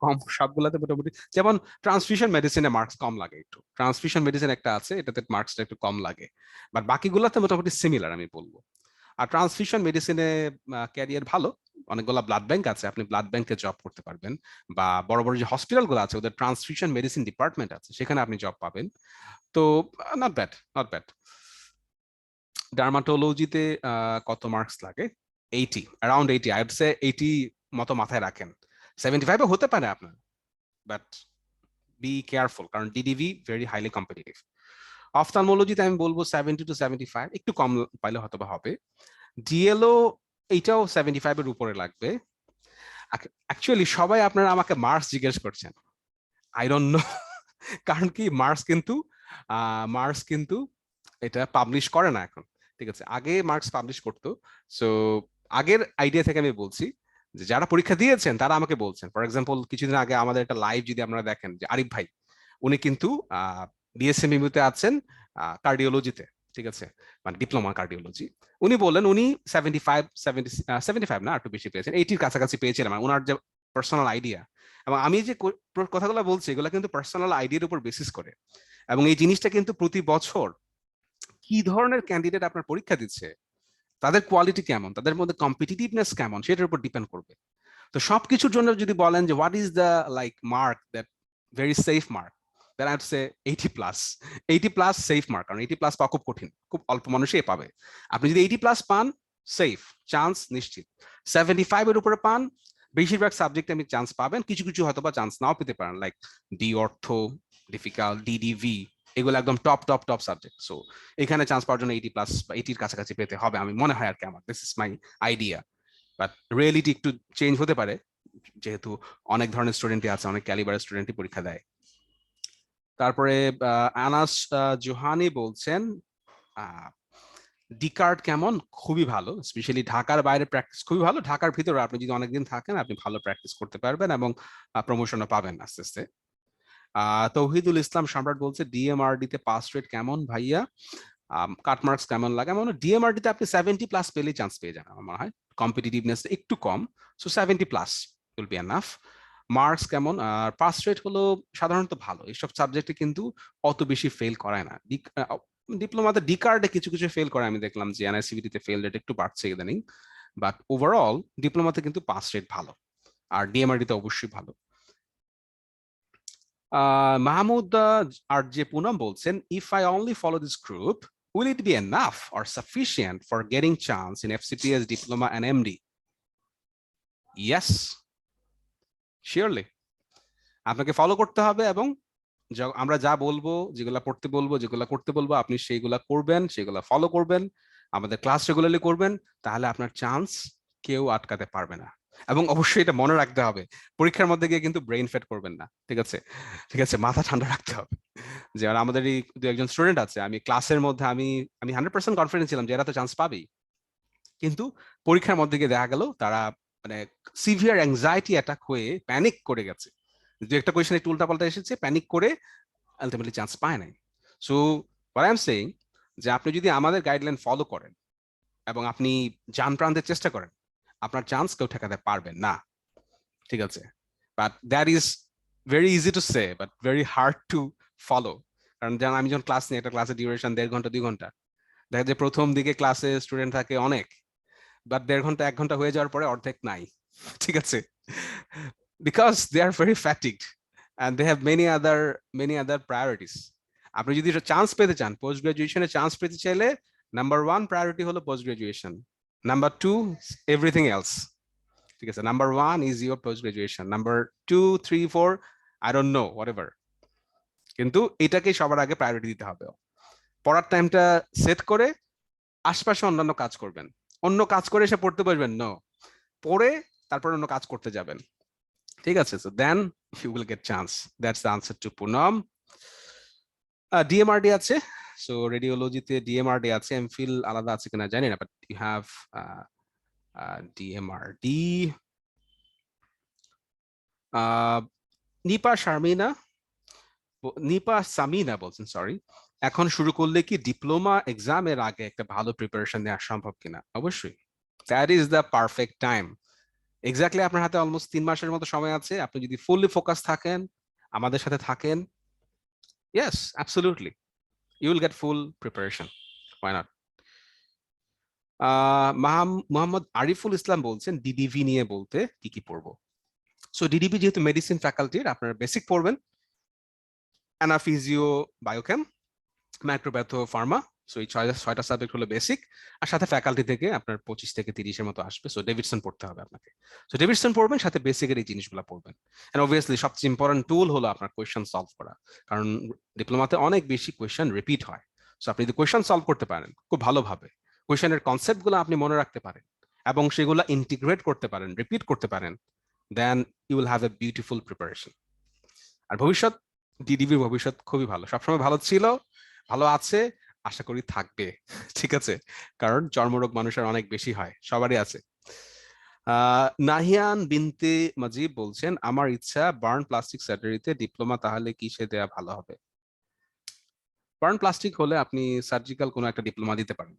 কম সবগুলাতে মোটামুটি, যেমন ট্রান্সফিউশন মেডিসিনে মার্কস কম লাগে একটু, ট্রান্সফিউশন মেডিসিন একটা আছে এটাতে মার্কসটা একটু কম লাগে, বাট বাকিগুলোতে মোটামুটি সিমিলার আমি বলবো। আর ট্রান্সফিউশন মেডিসিনে ক্যারিয়ার ভালো, অনেকগুলো ব্লাড ব্যাংক আছে, আপনি ব্লাড ব্যাংকে জব করতে পারবেন, বা বড় বড় যে হসপিটালগুলো আছে ওদের ট্রান্সফিউশন মেডিসিন ডিপার্টমেন্ট আছে, সেখানে আপনি জব পাবেন। তো নট ব্যাড, নট ব্যাড। ডার্মাটোলজিতে কত মার্কস লাগে? 80, অ্যারাউন্ড 80, আই উড সে 80 মতো মাথায় রাখেন। 75 হতে পারে আপনার, বাট বি কেয়ারফুল, কারণ ডিডিভি ভেরি হাইলি কম্পিটিটিভ। অফথালমোলজিতে আমি বলবো 70 to 75, একটু কম পাইলে হয়তো হবে। ডিএলও এইটাও 75 এর উপরে লাগবে। অ্যাকচুয়ালি সবাই আপনারা আমাকে মার্কস জিজ্ঞেস করছেন, আই ডোন্ট নো। কারণ কি মার্কস কিন্তু এটা পাবলিশ করে না এখন, ঠিক আছে? আগে মার্কস পাবলিশ করতো। সো আগের আইডিয়া থেকে আমি বলছি যে যারা পরীক্ষা দিয়েছেন তারা আমাকে বলছেন, ফর এক্সাম্পল কিছুদিন আগে আমাদের একটা লাইভ যদি আপনারা দেখেন, যে আরিফ ভাই, উনি কিন্তু বিএসএমইউতে আছেন কার্ডিওলজিতে, ঠিক আছে, মানে ডিপ্লোমা কার্ডিওলজি। উনি বললেন উনি 75, 75 না একটু বেশি পেয়েছেন, 80-র কাছাকাছি পেয়েছিলেন, মানে ওনার যে পার্সোনাল আইডিয়া। এবং আমি যে কথাগুলো বলছি এগুলো কিন্তু পার্সোনাল আইডিয়ার উপর বেসিস করে, এবং এই জিনিসটা কিন্তু প্রতি বছর কি ধরনের ক্যান্ডিডেট আপনার পরীক্ষা দিচ্ছে, তাদের কোয়ালিটি কেমন, তাদের মধ্যে কম্পিটিটিভনেস কেমন, সেটার উপর ডিপেন্ড করবে। তো সবকিছুর জন্য যদি বলেন যে what is the like mark that very safe mark, then I'd say 80 plus. 80 plus safe mark, কারণ 80 প্লাস পাওয়া খুব কঠিন, খুব অল্প মানুষই পাবে। আপনি যদি 80 প্লাস পান, সেফ, চান্স নিশ্চিত। 75 এর উপরে পান, বেশিরভাগ সাবজেক্টে আপনি চান্স পাবেন, কিছু কিছু হয়তো বা চান্স নাও পেতে পারেন, লাইক ডি অর্থো, ডিফিকাল্ট, ডিডিভি, এগুলো একদম top top top subject. So এখানে চান্স পাওয়ার জন্য 80 প্লাস বা 80-র কাছাকাছি পেতে হবে আমি মনে হয় আর কি, আমার this is my idea. But reality একটু চেঞ্জ হতে পারে, যেহেতু অনেক ধরনের স্টুডেন্টই আছে, অনেক ক্যালিবারের স্টুডেন্টই পরীক্ষা দেয়। তারপরে আনাস জোহানি বলছেন ডি কার্ড কেমন? খুবই ভালো, স্পেশালি ঢাকার বাইরে প্র্যাকটিস খুবই ভালো, ঢাকার ভিতরে আপনি যদি অনেকদিন থাকেন আপনি ভালো প্র্যাকটিস করতে পারবেন এবং প্রমোশনও পাবেন আস্তে আস্তে। তৌহিদুল ইসলাম সম্রাট বলছে ডিএমআরডি তে পাস রেট কেমন ভাইয়া, কাট মার্কস কেমন লাগে? আমার ডিএমআরডি তে আপনি 70 প্লাস পেলেই চান্স পেয়ে যান আমার মনে হয়, কম্পিটিটিভনেস একটু কম, so 70 plus will be enough. Marks কেমন? আর পাস রেট হলো সাধারণত ভালো, এইসব সাবজেক্টে কিন্তু অত বেশি ফেল করায় না। ডিপ্লোমাতে ডি কার্ডে কিছু কিছু ফেল করে, আমি দেখলাম যে এনআইসিবিটি তে ফেল রেট একটু বাড়ছে ইদানিং, বাট ওভারঅল ডিপ্লোমাতে কিন্তু পাস রেট ভালো, আর ডিএমআরডি তে অবশ্যই ভালো। মাহমুদ আর যে পুনম বলছেন, if I only follow this group, will it be enough or sufficient for getting chance in FCPS diploma and MD? Yes, surely. আপনাকে ফলো করতে হবে এবং আমরা যা বলবো, যেগুলা পড়তে বলবো, যেগুলা করতে বলবো, আপনি সেইগুলা করবেন, সেগুলা ফলো করবেন, আমাদের ক্লাস রেগুলারলি করবেন, তাহলে আপনার চান্স কেউ আটকাতে পারবে না। এবং অবশ্যই এটা মনে রাখতে হবে, পরীক্ষার মধ্যে গিয়ে কিন্তু ব্রেইন ফেট করবেন না, ঠিক আছে? ঠিক আছে, মাথা ঠান্ডা রাখতে হবে। যে আমাদের এই দু একজন স্টুডেন্ট আছে, আমি ক্লাসের মধ্যে আমি 100% কনফিডেন্স ছিলাম যে এরা তো চান্স পাবেই, কিন্তু পরীক্ষার মধ্যে গিয়ে দেখা গেল তারা মানে সিভিয়ার অ্যাংজাইটি অ্যাটাক হয়ে প্যানিক করে গেছে। দু একটা কোয়েশ্চেন একটু উল্টাপাল্টা এসেছে, প্যানিক করে আলটিমেটলি চান্স পায় নাই। So what I am saying, যে আপনি যদি আমাদের গাইডলাইন ফলো করেন এবং আপনি জান প্রান্তের চেষ্টা করেন, আপনার চান্স কেউ ঠেকাতে পারবেন না, ঠিক আছে? But that is very easy to say but very hard to follow. কারণ যেমন আমি যখন ক্লাস নিই, একটা ক্লাসের ডিউরেশন 1.5 ঘন্টা 2 ঘন্টা, দেখা যায় প্রথম দিকে ক্লাসে স্টুডেন্ট থাকে অনেক, বাট 1.5 ঘন্টা 1 ঘন্টা হয়ে যাওয়ার পরে অর্ধেক নাই, ঠিক আছে? Because they are very fatigued and they have many other priorities. আপনি যদি চান্স পেতে চান, পোস্ট গ্রাজুয়েশনে চান্স পেতে চাইলে নাম্বার 1 প্রায়োরিটি হলো post graduation, number 2 everything else, ঠিক আছে? Number 1 is your post graduation, number 2 3 4 I don't know whatever, কিন্তু এটাকে সবার আগে প্রায়োরিটি দিতে হবে। পড়ার টাইমটা সেট করে আশপাশে অন্যান্য কাজ করবেন, অন্য কাজ করে এসে পড়তে বসবেন নো, পড়ে তারপর অন্য কাজ করতে যাবেন, ঠিক আছে? So then you will get chance. That's the answer to Punam. DMRD আছে, সো রেডিওলজিতে DMRD আছে, এমফিল আলাদা আছে কিনা জানি না, but you have DMRD. Nipa Samina বলছেন, সরি, এখন শুরু করলে কি ডিপ্লোমা এক্সামের আগে একটা ভালো প্রিপারেশন নেওয়া সম্ভব কিনা? অবশ্যই, that is the perfect time. Exactly আপনার হাতে অলমোস্ট 3 মাসের মতো সময় আছে। আপনি যদি ফুললি ফোকাস থাকেন, আমাদের সাথে থাকেন, yes, absolutely, you will get full preparation. Why not? Mohammad Ariful Islam বলছেন ডিডিভি নিয়ে বলতে কি কি পড়বো। সো ডিডিভি যেহেতু মেডিসিন ফ্যাকাল্টির, আপনারা বেসিক পড়বেন, অ্যানাফিজিও, বায়োকেম, মাইক্রোপ্যাথো, ফার্মা। সো এই 6টা সাবজেক্ট হলো বেসিক, আর সাথে ফ্যাকাল্টি থেকে আপনার 25 থেকে 30-এর মতো আসবে। সো ডেভিডসন পড়তে হবে আপনাকে। সো ডেভিডসন পড়বেন, সাথে বেসিকের এই জিনিসগুলো পড়বেন। এন্ড অবভিয়াসলি সবচেয়ে ইম্পর্টেন্ট টুল হলো আপনার কোয়েশ্চেন সলভ করা, কারণ ডিপ্লোমাতে অনেক বেশি কোয়েশ্চেন রিপিট হয়। সো আপনি যদি কোয়েশ্চেন সলভ করতে পারেন খুব ভালোভাবে, কোয়েশ্চেনের কনসেপ্টগুলো আপনি মনে রাখতে পারেন এবং সেগুলো ইন্টিগ্রেট করতে পারেন, রিপিট করতে পারেন, then you will have a beautiful preparation. আর ভবিষ্যৎ, ডিডিবির ভবিষ্যৎ খুবই ভালো, সবসময় ভালো ছিল, ভালো আছে, আশা করি থাকবে, ঠিক আছে? কারণ চর্মরোগ মানুষের অনেক বেশি হয়, সবারই আছে। নাহিয়ান বিনতে মাজিব বলছেন, আমার ইচ্ছা বার্ন প্লাস্টিক সার্জারিতে ডিপ্লোমা, তাহলে কিসে দেয়া ভালো হবে? বার্ন প্লাস্টিক হলে আপনি সার্জিক্যাল কোনো একটা ডিপ্লোমা দিতে পারেন।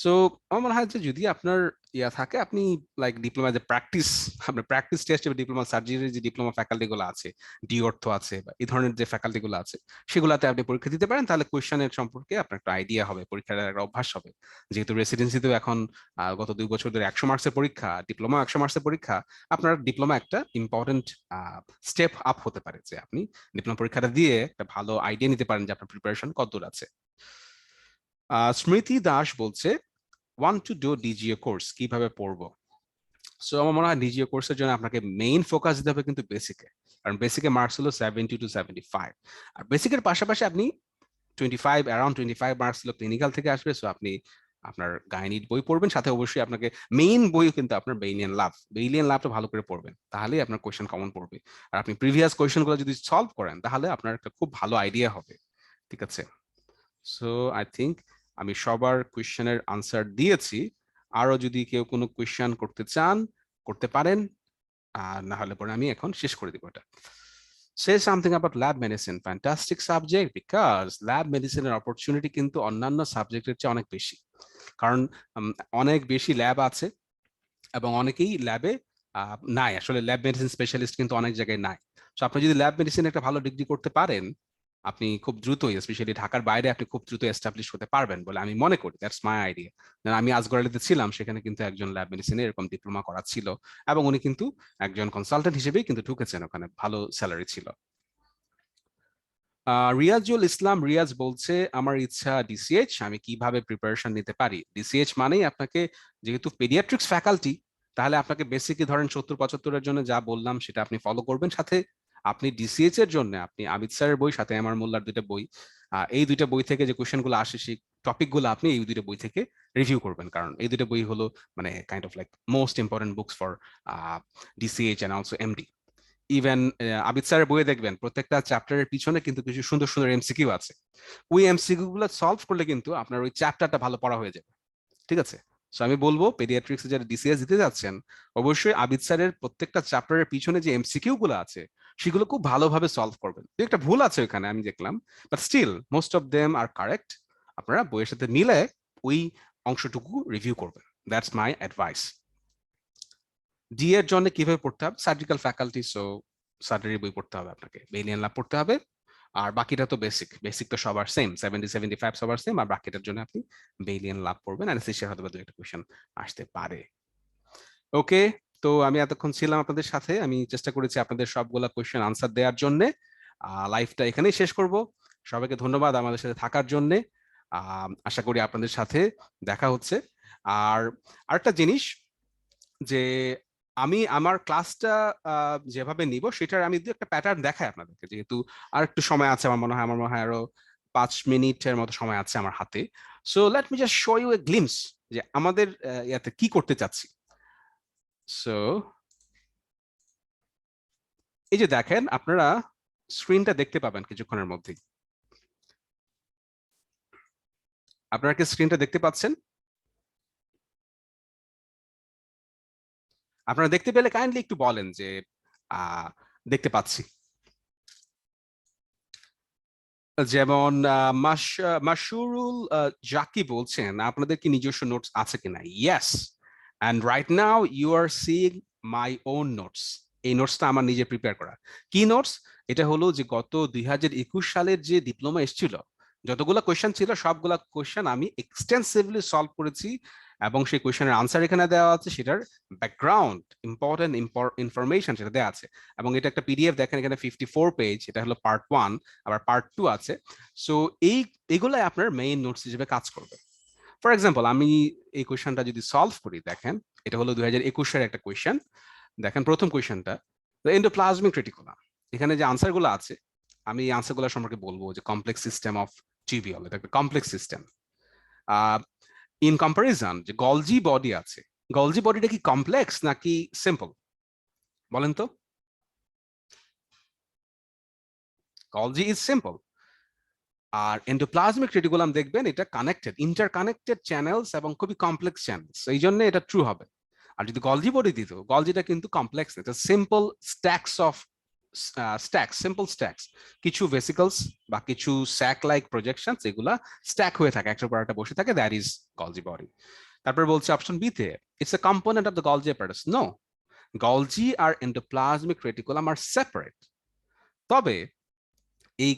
সো আমার মনে হয় যে যদি আপনার ইয়া থাকে, আপনি লাইক ডিপ্লোমা যে প্র্যাকটিস, আপনার প্র্যাকটিস টেস্ট ডিপ্লোমা সার্জারির যে ডিপ্লোমা ফ্যাকাল্টি গুলো আছে, ডি অর্থো আছে, বা এই ধরনের যে ফ্যাকাল্টি গুলো আছে, সেগুলোতে আপনি পরীক্ষা দিতে পারেন। তাহলে কোয়েশ্চেনের সম্পর্কে আপনার একটা আইডিয়া হবে, পরীক্ষার একটা অভ্যাস হবে। যেহেতু রেসিডেন্সিতেও এখন গত 2 বছর ধরে 100 মার্কসের পরীক্ষা, ডিপ্লোমা 100 মার্কসের পরীক্ষা, আপনার ডিপ্লোমা একটা ইম্পর্টেন্ট স্টেপ আপ হতে পারে, যে আপনি ডিপ্লোমা পরীক্ষাটা দিয়ে একটা ভালো আইডিয়া নিতে পারেন যে আপনার প্রিপারেশন কতদূর আছে। স্মৃতি দাস বলছে, want to do DGO course, কিভাবে পড়বো? সো আমার মনে হয় ডিজিও কোর্সের জন্য আপনাকে মেইন ফোকাস দিতে হবে কিন্তু বেসিকে, কারণ বেসিকে মার্কস হলো 70 to 75, আর বেসিকের পাশাপাশি আপনি 25, অ্যারাউন্ড 25 মার্কস হলো ক্লিনিক্যাল থেকে আসবে। সো আপনি আপনার গাইনিড বই পড়বেন, সাথে অবশ্যই আপনাকে মেইন বই কিন্তু আপনার বেইলিয়ান লাভটা ভালো করে পড়বেন, তাহলেই আপনার কোয়েশ্চেন কমন পড়বে। আর আপনি প্রিভিয়াস কোয়েশ্চেনগুলো যদি সলভ করেন, তাহলে আপনার একটা খুব ভালো আইডিয়া হবে, ঠিক আছে? সো আই থিঙ্ক আমি সবার কোয়েশ্চেনের আনসার দিয়েছি। আরো যদি কেউ কোনো কোয়েশ্চেন করতে চান, করতে পারেন, আর না হলে পরে আমি এখন শেষ করে দিব এটা। Say something about lab medicine. Fantastic subject, because lab medicine এর অপরচুনিটি কিন্তু অন্যান্য সাবজেক্টের চেয়ে অনেক বেশি, কারণ অনেক বেশি ল্যাব আছে এবং অনেকেই ল্যাবে নাই, আসলে ল্যাব মেডিসিন স্পেশালিস্ট কিন্তু অনেক জায়গায় নাই। তো আপনি যদি ল্যাব মেডিসিন একটা ভালো ডিগ্রি করতে পারেন, আপনি খুব দ্রুতই, স্পেশালি ঢাকার বাইরে, আপনি খুব দ্রুত এস্টাবলিশ হতে পারবেন বলে আমি মনে করি। That's my idea. আমি আজগর আলীতে ছিলাম, সেখানে কিন্তু একজন ল্যাব মেডিসিনে এরকম ডিপ্লোমা করা ছিল, এবং উনি কিন্তু একজন কনসালটেন্ট হিসেবেই কিন্তু ঢুকেছেন, ওখানে ভালো স্যালারি ছিল। রিয়াজুল ইসলাম রিয়াজ বলছে আমার ইচ্ছা ডিসিএইচ, আমি কিভাবে প্রিপারেশন নিতে পারি? ডিসিএইচ মানেই আপনাকে, যেহেতু পেডিয়াট্রিক্স ফ্যাকাল্টি, তাহলে আপনাকে বেসিকলি ধরেন 70-75-এর জন্য যা বললাম সেটা আপনি ফলো করবেন। সাথে আপনি ডিসিএইচ এর জন্য আপনি আবিদ স্যারের বই, সাথে আমার মোল্লার দুইটা বই, এই দুইটা বই থেকে যে কোয়েশ্চেনগুলো আসে সেই টপিকগুলো আপনি এই দুইটা বই থেকে রিভিউ করবেন, কারণ এই দুইটা বই হলো মানে kind of like most important books for DCH and also MD. Even Abid স্যারের বইয়ে দেখবেন প্রত্যেকটা চ্যাপ্টারের পিছনে কিন্তু কিছু সুন্দর সুন্দর এমসিকিউ আছে। ওই এমসিকিউ গুলো সলভ করলে কিন্তু আপনার ওই চ্যাপ্টারটা ভালো পড়া হয়ে যাবে। ঠিক আছে? সো আমি বলবো পেডিয়াট্রিক্সে যারা ডিসিএস দিতে যাচ্ছেন, অবশ্যই আবিদ স্যারের প্রত্যেকটা চ্যাপ্টারের পিছনে যে এমসিকিউ গুলো আছে সেগুলো খুব ভালোভাবে সলভ করবেন। একটা ভুল আছে ওখানে আমি দেখলাম, but still most of them are correct. আপনারা বইয়ের সাথে মিলে ওই অংশটুকু রিভিউ করবেন। That's my advice. ডি এর জন্য কিভাবে পড়তে হবে? সার্জিক্যাল ফ্যাকাল্টি, সো সার্জারি বই পড়তে হবে আপনাকে, বেলিয়ান ল্যাব পড়তে হবে। আর বাকিটা তো বেসিক, বেসিক তো সবার সেম, 70-75 সবার সেম। আর বাকিটার জন্য আপনি বেলিয়ান ল্যাব পড়বেন, অ্যানেস্থেসিয়া হয়তো দু একটা কোয়েশ্চেন আসতে পারে। ওকে, তো আমি এতক্ষণ ছিলাম আপনাদের সাথে, আমি চেষ্টা করেছি আপনাদের সবগুলা কোয়েশ্চেন আনসার দেওয়ার জন্য। লাইভটা এখানেই শেষ করব। সবাইকে ধন্যবাদ আমাদের সাথে থাকার জন্য। আশা করি আপনাদের সাথে দেখা হচ্ছে। আর আরেকটা জিনিস, যে আমি আমার ক্লাসটা যেভাবে নিব সেটার আমি দু একটা প্যাটার্ন দেখাই আপনাদেরকে, যেহেতু আর একটু সময় আছে, আমার মনে হয় আরো 5 মিনিটের মতো সময় আছে আমার হাতে। So let me just show you a glimpse যে আমাদের ইয়াতে কি করতে চাচ্ছি। সো এই যে দেখেন, আপনারা স্ক্রিনটা দেখতে পাবেন কিছুক্ষণের মধ্যেই। আপনারা কি স্ক্রিনটা দেখতে পাচ্ছেন? আপনারা দেখতে পেলে কাইন্ডলি একটু বলেন যে দেখতে পাচ্ছি। যেমন মাশরুল জাকি বলছেন আপনাদের কি নিজস্ব নোটস আছে কিনা? Yes, and right now you are seeing my own notes. এই নোটসটা আমার নিজে প্রিপেয়ার করা। কি নোটস? এটা হলো যে গত 2021 সালের যে ডিপ্লোমা এসেছিল, যতগুলো কোয়েশ্চেন ছিল সবগুলা কোয়েশ্চেন আমি এক্সটেন্সিভলি সলভ করেছি, এবং সেই কোয়েশ্চেনের আনসার এখানে দেওয়া আছে, সেটার ব্যাকগ্রাউন্ড ইম্পর্টেন্ট ইনফরমেশন সেটা দেওয়া আছে। এবং এটা একটা পিডিএফ, দেখেন এখানে 54 পেজ, এটা হলো পার্ট 1, আবার পার্ট 2 আছে। সো এইগুলাই আপনার মেইন নোটস হিসেবে কাজ করবে। ফর এক্সাম্পল, আমি এই কোয়েশ্চেনটা যদি সলভ করি, দেখেন এটা হলো 2021 এর একটা কোয়েশ্চেন। দেখেন প্রথম কোয়েশ্চেনটা, এন্ডোপ্লাজমিক রেটিকুলাম। এখানে যে আনসারগুলো আছে, আমি এই আনসারগুলো সম্পর্কে বলবো যে কমপ্লেক্স সিস্টেম অফ টিউবিউল, এটা একটা কমপ্লেক্স সিস্টেম। ইন কম্পারিজন যে গলজি বডি আছে, গলজি বডিটা কি কমপ্লেক্স নাকি সিম্পল বলেন তো? Golgi is simple. আর এন্ডোপ্লাজমিক রেটিকুলাম দেখবেন এটা কানেক্টেড, ইন্টারকানেক্টেড চ্যানেলস এবং খুবই কমপ্লেক্স চ্যানেলস, এই জন্য এটা ট্রু হবে। আর যদি গলজি বডি দিত, গলজিটা কিন্তু কমপ্লেক্স, এটা সিম্পল স্ট্যাকস অফ স্ট্যাকস, সিম্পল স্ট্যাকস, কিছু ভেসিকলস বা কিছু স্যাক লাইক প্রজেকশনস, এগুলা স্ট্যাক হয়ে থাকে, একটার পর একটা বসে থাকে, দ্যাট ইজ গলজি বডি। তারপর বলছে অপশন বি তে, it's a component of the Golgi apparatus. No, Golgi আর এন্ডোপ্লাজমিক রেটিকুলাম আর সেপারেট। তবে এই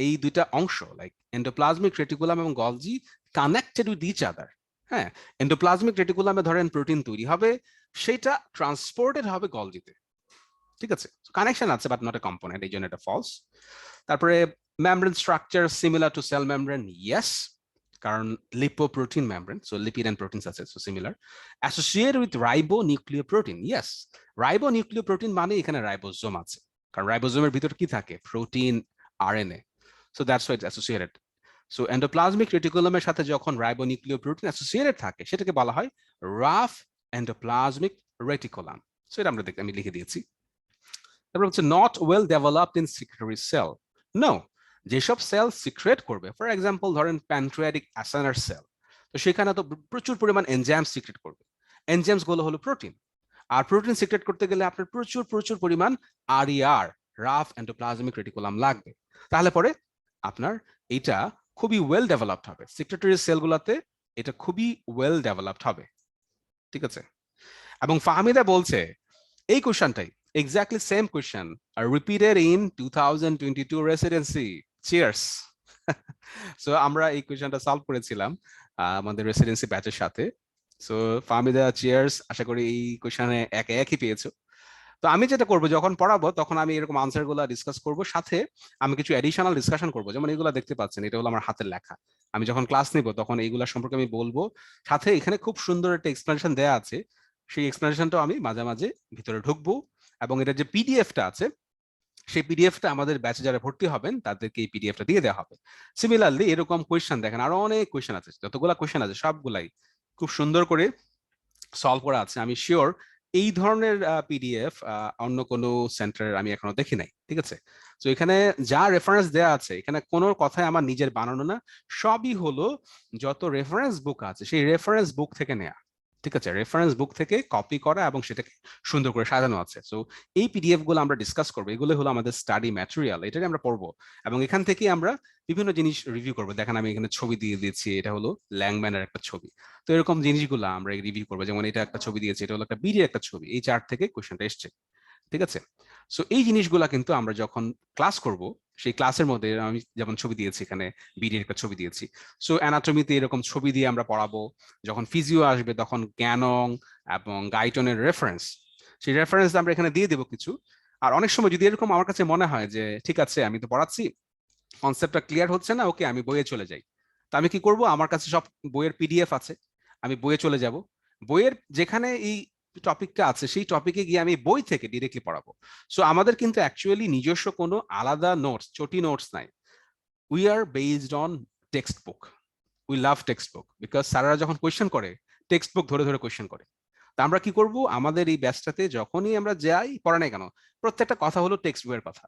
এই দুইটা অংশ লাইক এন্ডোপ্লাজমিক রেটিকুলাম এবং Golgi connected with each other. হ্যাঁ, এন্ডোপ্লাজমিক রেটিকুলামে ধরেন প্রোটিন তৈরি হবে, সেটা ট্রান্সপোর্টেড হবে গলজিতে। ঠিক আছে, কানেকশন আছে বাট নট এ কম্পোনেন্ট, এই জন্য এটা ফলস। তারপরে membrane structure similar to cell membrane, yes, কারণ lipoprotein membrane, so lipid and proteins আছে, so similar. Associated with ribonucleoprotein, yes, ribonucleoprotein মানে এখানে রাইবোজোম আছে, কারণ রাইবোজোমের ভিতর কি থাকে? Protein, RNA, so that's why it's associated. So endoplasmic রেটিকুলামের সাথে যখন রাইবোনিউক্লিওপ্রোটিন অ্যাসোসিয়েটেড থাকে, সেটাকে বলা হয় রাফ এন্ডোপ্লাজমিক রেটিকুলাম। সো এটা আমি লিখে দিয়েছি। তারপর হচ্ছে not well developed in secretory cell. No, যেসব সেল সিক্রেট করবে, ফর এক্সাম্পল ধরেন প্যানক্রিয়াটিক অ্যাসানার সেল, তো সেখানে তো প্রচুর পরিমাণ এনজাইম সিক্রেট করবে। এনজাইমস গুলো হলো প্রোটিন, আর প্রোটিন সিক্রেট করতে গেলে আপনার প্রচুর প্রচুর পরিমাণ আরইআর, রাফ এন্ডোপ্লাজমিক রেটিকুলাম লাগবে। তাহলে পরে আপনার এটা খুবই ওয়েল ডেভেলপড হবে, সিক্রেটরি সেলগুলোতে এটা খুবই ওয়েল ডেভেলপড হবে। ঠিক আছে, এবং ফাহমিদা বলছে এই কোশ্চেনটাই exactly same question are repeated in 2022 residency. Cheers. So আমরা এই কোশ্চেনটা সলভ করেছিলাম আমাদের রেসিডেন্সি ব্যাচের সাথে। সো ফাহমিদা চিয়ার্স, আশা করি এই কোশ্চেনে একই পেয়েছো। তো আমি যেটা করবো যখন পড়াবো তখন আমি এরকম আনসার গুলা ডিসকাস করবো, সাথে আমি কিছু এডিশনাল ডিসকাশন করবো। যেমন এগুলা দেখতে পাচ্ছেন, এটা হলো আমার হাতের লেখা। আমি যখন ক্লাস নিব তখন এইগুলা সম্পর্কে আমি বলবো, সাথে এখানে খুব সুন্দর একটা এক্সপ্লেনেশন দেওয়া আছে, সেই এক্সপ্লেনেশনটাও আমি মাঝে মাঝে ভিতরে ঢুকবো। এবং এটার যে পিডিএফটা আছে, সেই পিডিএফটা আমাদের ব্যাচে যারা ভর্তি হবেন তাদেরকে এই পিডিএফটা দিয়ে দেওয়া হবে। সিমিলারলি এরকম কোয়েশ্চেন দেখেন, আরো অনেক কোয়েশ্চেন আছে, যতগুলা কোয়েশ্চেন আছে সবগুলাই খুব সুন্দর করে সলভ করা আছে। আমি শিওর এই ধরনের পিডিএফ অন্য কোনো সেন্টার আমি এখনো দেখি নাই, ঠিক আছে? তো এখানে যা রেফারেন্স দেয়া আছে, এখানে কোনো কথাই আমার নিজের বানানো না, সবই হলো যত রেফারেন্স বুক আছে সেই রেফারেন্স বুক থেকে নেয়া, ঠিক আছে? রেফারেন্স বুক থেকে কপি করা এবং সেটাকে সুন্দর করে সাজানো আছে। সো এই পিডিএফ গুলো আমরা ডিসকাস করবো, এগুলো হলো আমাদের স্টাডি ম্যাটেরিয়াল, এটাই আমরা পড়বো। এবং এখান থেকে আমরা বিভিন্ন জিনিস রিভিউ করবো। দেখেন আমি এখানে ছবি দিয়ে দিয়েছি, এটা হলো ল্যাংম্যানের একটা ছবি। তো এরকম জিনিসগুলো আমরা রিভিউ করবো। যেমন এটা একটা ছবি দিয়েছে, এটা হলো একটা বিড়ির একটা ছবি, এই চার্ট থেকে কোয়েশ্চেনটা এসছে, ঠিক আছে? সো এই জিনিসগুলা কিন্তু আমরা যখন ক্লাস করব, সেই ক্লাসের মধ্যে আমি যেমন ছবি দিয়েছি, এখানে বিডির একটা ছবি দিয়েছি। সো অ্যানাটমিতে এরকম ছবি দিয়ে আমরা পড়াবো। যখন ফিজিও আসবে তখন জ্ঞানং এবং গাইটনের রেফারেন্স, সেই রেফারেন্স আমরা এখানে দিয়ে দেবো কিছু। আর অনেক সময় যদি এরকম আমার কাছে মনে হয় যে ঠিক আছে আমি তো পড়াচ্ছি, কনসেপ্টটা ক্লিয়ার হচ্ছে না, ওকে আমি বইয়ে চলে যাই। তো আমি কি করব, আমার কাছে সব বইয়ের পিডিএফ আছে, আমি বইয়ে চলে যাব। বইয়ের যেখানে এই টপিকটা আছে সেই টপিকে গিয়ে আমি বই থেকে ডিরেক্টলি পড়াবো। সো আমাদের কিন্তু অ্যাকচুয়ালি নিজস্ব কোনো আলাদা নোটস, চটি নোটস নাই। We are based on text book. We love text book because স্যাররা যখন কোয়েশ্চেন করে টেক্সট বুক ধরে ধরে কোয়েশ্চেন করে। তা আমরা কি করব, আমাদের এই ব্যাচটাতে যখনই আমরা যাই পড়া নাই কেন, প্রত্যেকটা কথা হলো টেক্সট বইয়ের কথা,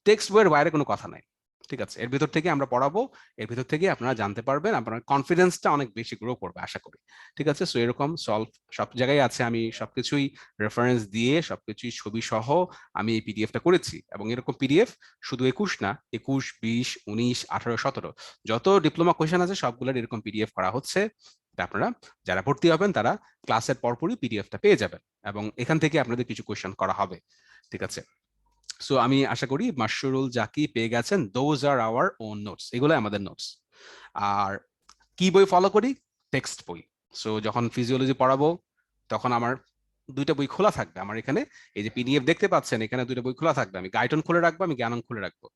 টেক্সট বইয়ের বাইরে কোনো কথা নাই, ঠিক আছে? এর ভিতর থেকে আমরা পড়াবো, এর ভিতর থেকে আপনারা জানতে পারবেন, আপনার কনফিডেন্সটা অনেক বেশি গ্রো করবে আশা করি, ঠিক আছে? সো এরকম সলভ সব জায়গায় আছে, আমি সবকিছুই রেফারেন্স দিয়ে সবকিছুই ছবি সহ আমি এই পিডিএফটা করেছি। এবং এরকম পিডিএফ শুধু 21 না, 21, 20, 19, 18, 17 যত ডিপ্লোমা কোয়েশন আছে সবগুলোর এরকম পিডিএফ করা হচ্ছে। আপনারা যারা ভর্তি হবেন তারা ক্লাসের পরপরই পিডিএফটা পেয়ে যাবেন, এবং এখান থেকে আপনাদের কিছু কোয়েশ্চেন করা হবে, ঠিক আছে? সো আমি আশা করি মাশরুল জাকি পেয়ে গেছেন, those are our own notes, এগুলো আমাদের নোটস। আর কি বই ফলো করি? টেক্সট বই। সো যখন ফিজিওলজি পড়াবো তখন আমার দুইটা বই খোলা থাকবে। আমার এখানে এই যে পিডিএফ দেখতে পাচ্ছেন, এখানে দুইটা বই খোলা থাকবে, আমি গাইটন খুলে রাখবো, আমি জ্ঞানং খুলে রাখবো।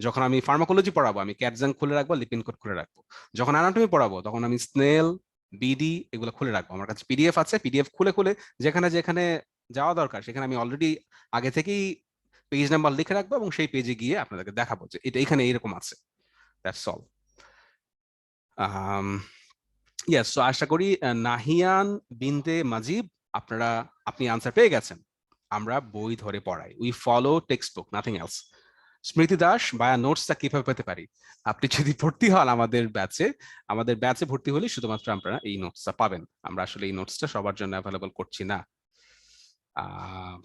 যখন আমি ফার্মাকোলজি পড়াবো আমি ক্যাটজাং খুলে রাখবো, লিপিন কোড খুলে রাখবো। যখন অ্যানাটমি পড়াবো তখন আমি স্নেল, বিডি এগুলো খুলে রাখবো। আমার কাছে পিডিএফ আছে, পিডিএফ খুলে খুলে যেখানে যেখানে যাওয়া দরকার সেখানে আমি অলরেডি আগে থেকেই পেজ নাম্বার লিখে রাখবো, এবং সেই পেজে গিয়ে আপনাদেরকে দেখাবো যে এটা এখানে এরকম আছে। That's all. ইয়েস, সো আশা করি নাহিয়ান বিনতে মাজিব, আপনারা আপনি আনসার পেয়ে গেছেন। আমরা বই ধরে পড়াই, we follow text book, nothing else. স্মৃতি দাস, বায়া নোটসটা কিভাবে পেতে পারি? আপনি যদি ভর্তি হন আমাদের ব্যাচে, আমাদের ব্যাচে ভর্তি হলে শুধুমাত্র আপনারা এই নোটসটা পাবেন। আমরা আসলে এই নোটসটা সবার জন্য অ্যাভেলেবল করছি না। আহ,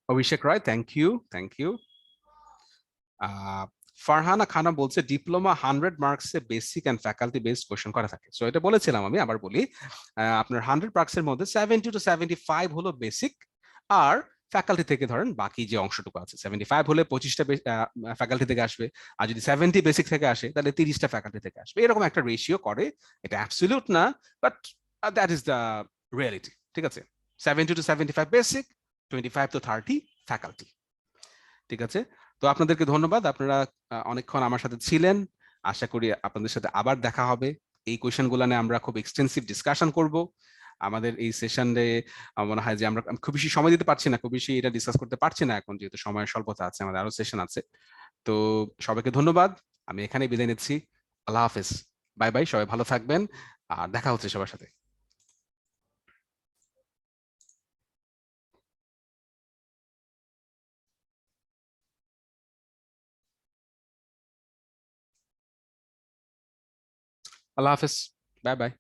Abhishek Roy, thank you, thank you. Farhana Khana বলছে ডিপ্লোমা 100 মার্কসে basic and faculty based question করা থাকে। সো এটা বলেছিলাম, আমি আবার বলি, আপনার 100 মার্কসের মধ্যে 70 to 75 হলো বেসিক, আর ফ্যাকাল্টি থেকে ধরেন বাকি যে অংশটুকু আছে, 75 হলে 25টা ফ্যাকাল্টি থেকে আসবে, আর যদি 70 বেসিক থেকে আসে তাহলে 30টা ফ্যাকাল্টি থেকে আসবে, এরকম একটা রেশিও করে। এটা অ্যাবসলিউট না, but that is the reality, ঠিক আছে? 70 to 75 বেসিক, 25 to 30 ফ্যাকাল্টি, ঠিক আছে? তো আপনাদেরকে ধন্যবাদ, আপনারা অনেকক্ষণ আমার সাথে ছিলেন। আশা করি আপনাদের সাথে আবার দেখা হবে। এই কোয়েশ্চেন গুলো নিয়ে আমরা খুব এক্সটেন্সিভ ডিসকাশন করব আমাদের এই সেশনে। মনে হয় যে আমরা খুব বেশি সময় দিতে পারছি না, খুব বেশি এটা ডিসকাস করতে পারছি না এখন, যেহেতু সময়ের স্বল্পতা আছে, আমাদের আরো সেশন আছে। তো সবাইকে ধন্যবাদ, আমি এখানে বিদায় নিচ্ছি। আল্লাহ হাফেজ, বাই বাই, সবাই ভালো থাকবেন, আর দেখা হচ্ছে সবার সাথে। আল্লাহ হাফেজ, বাই বাই।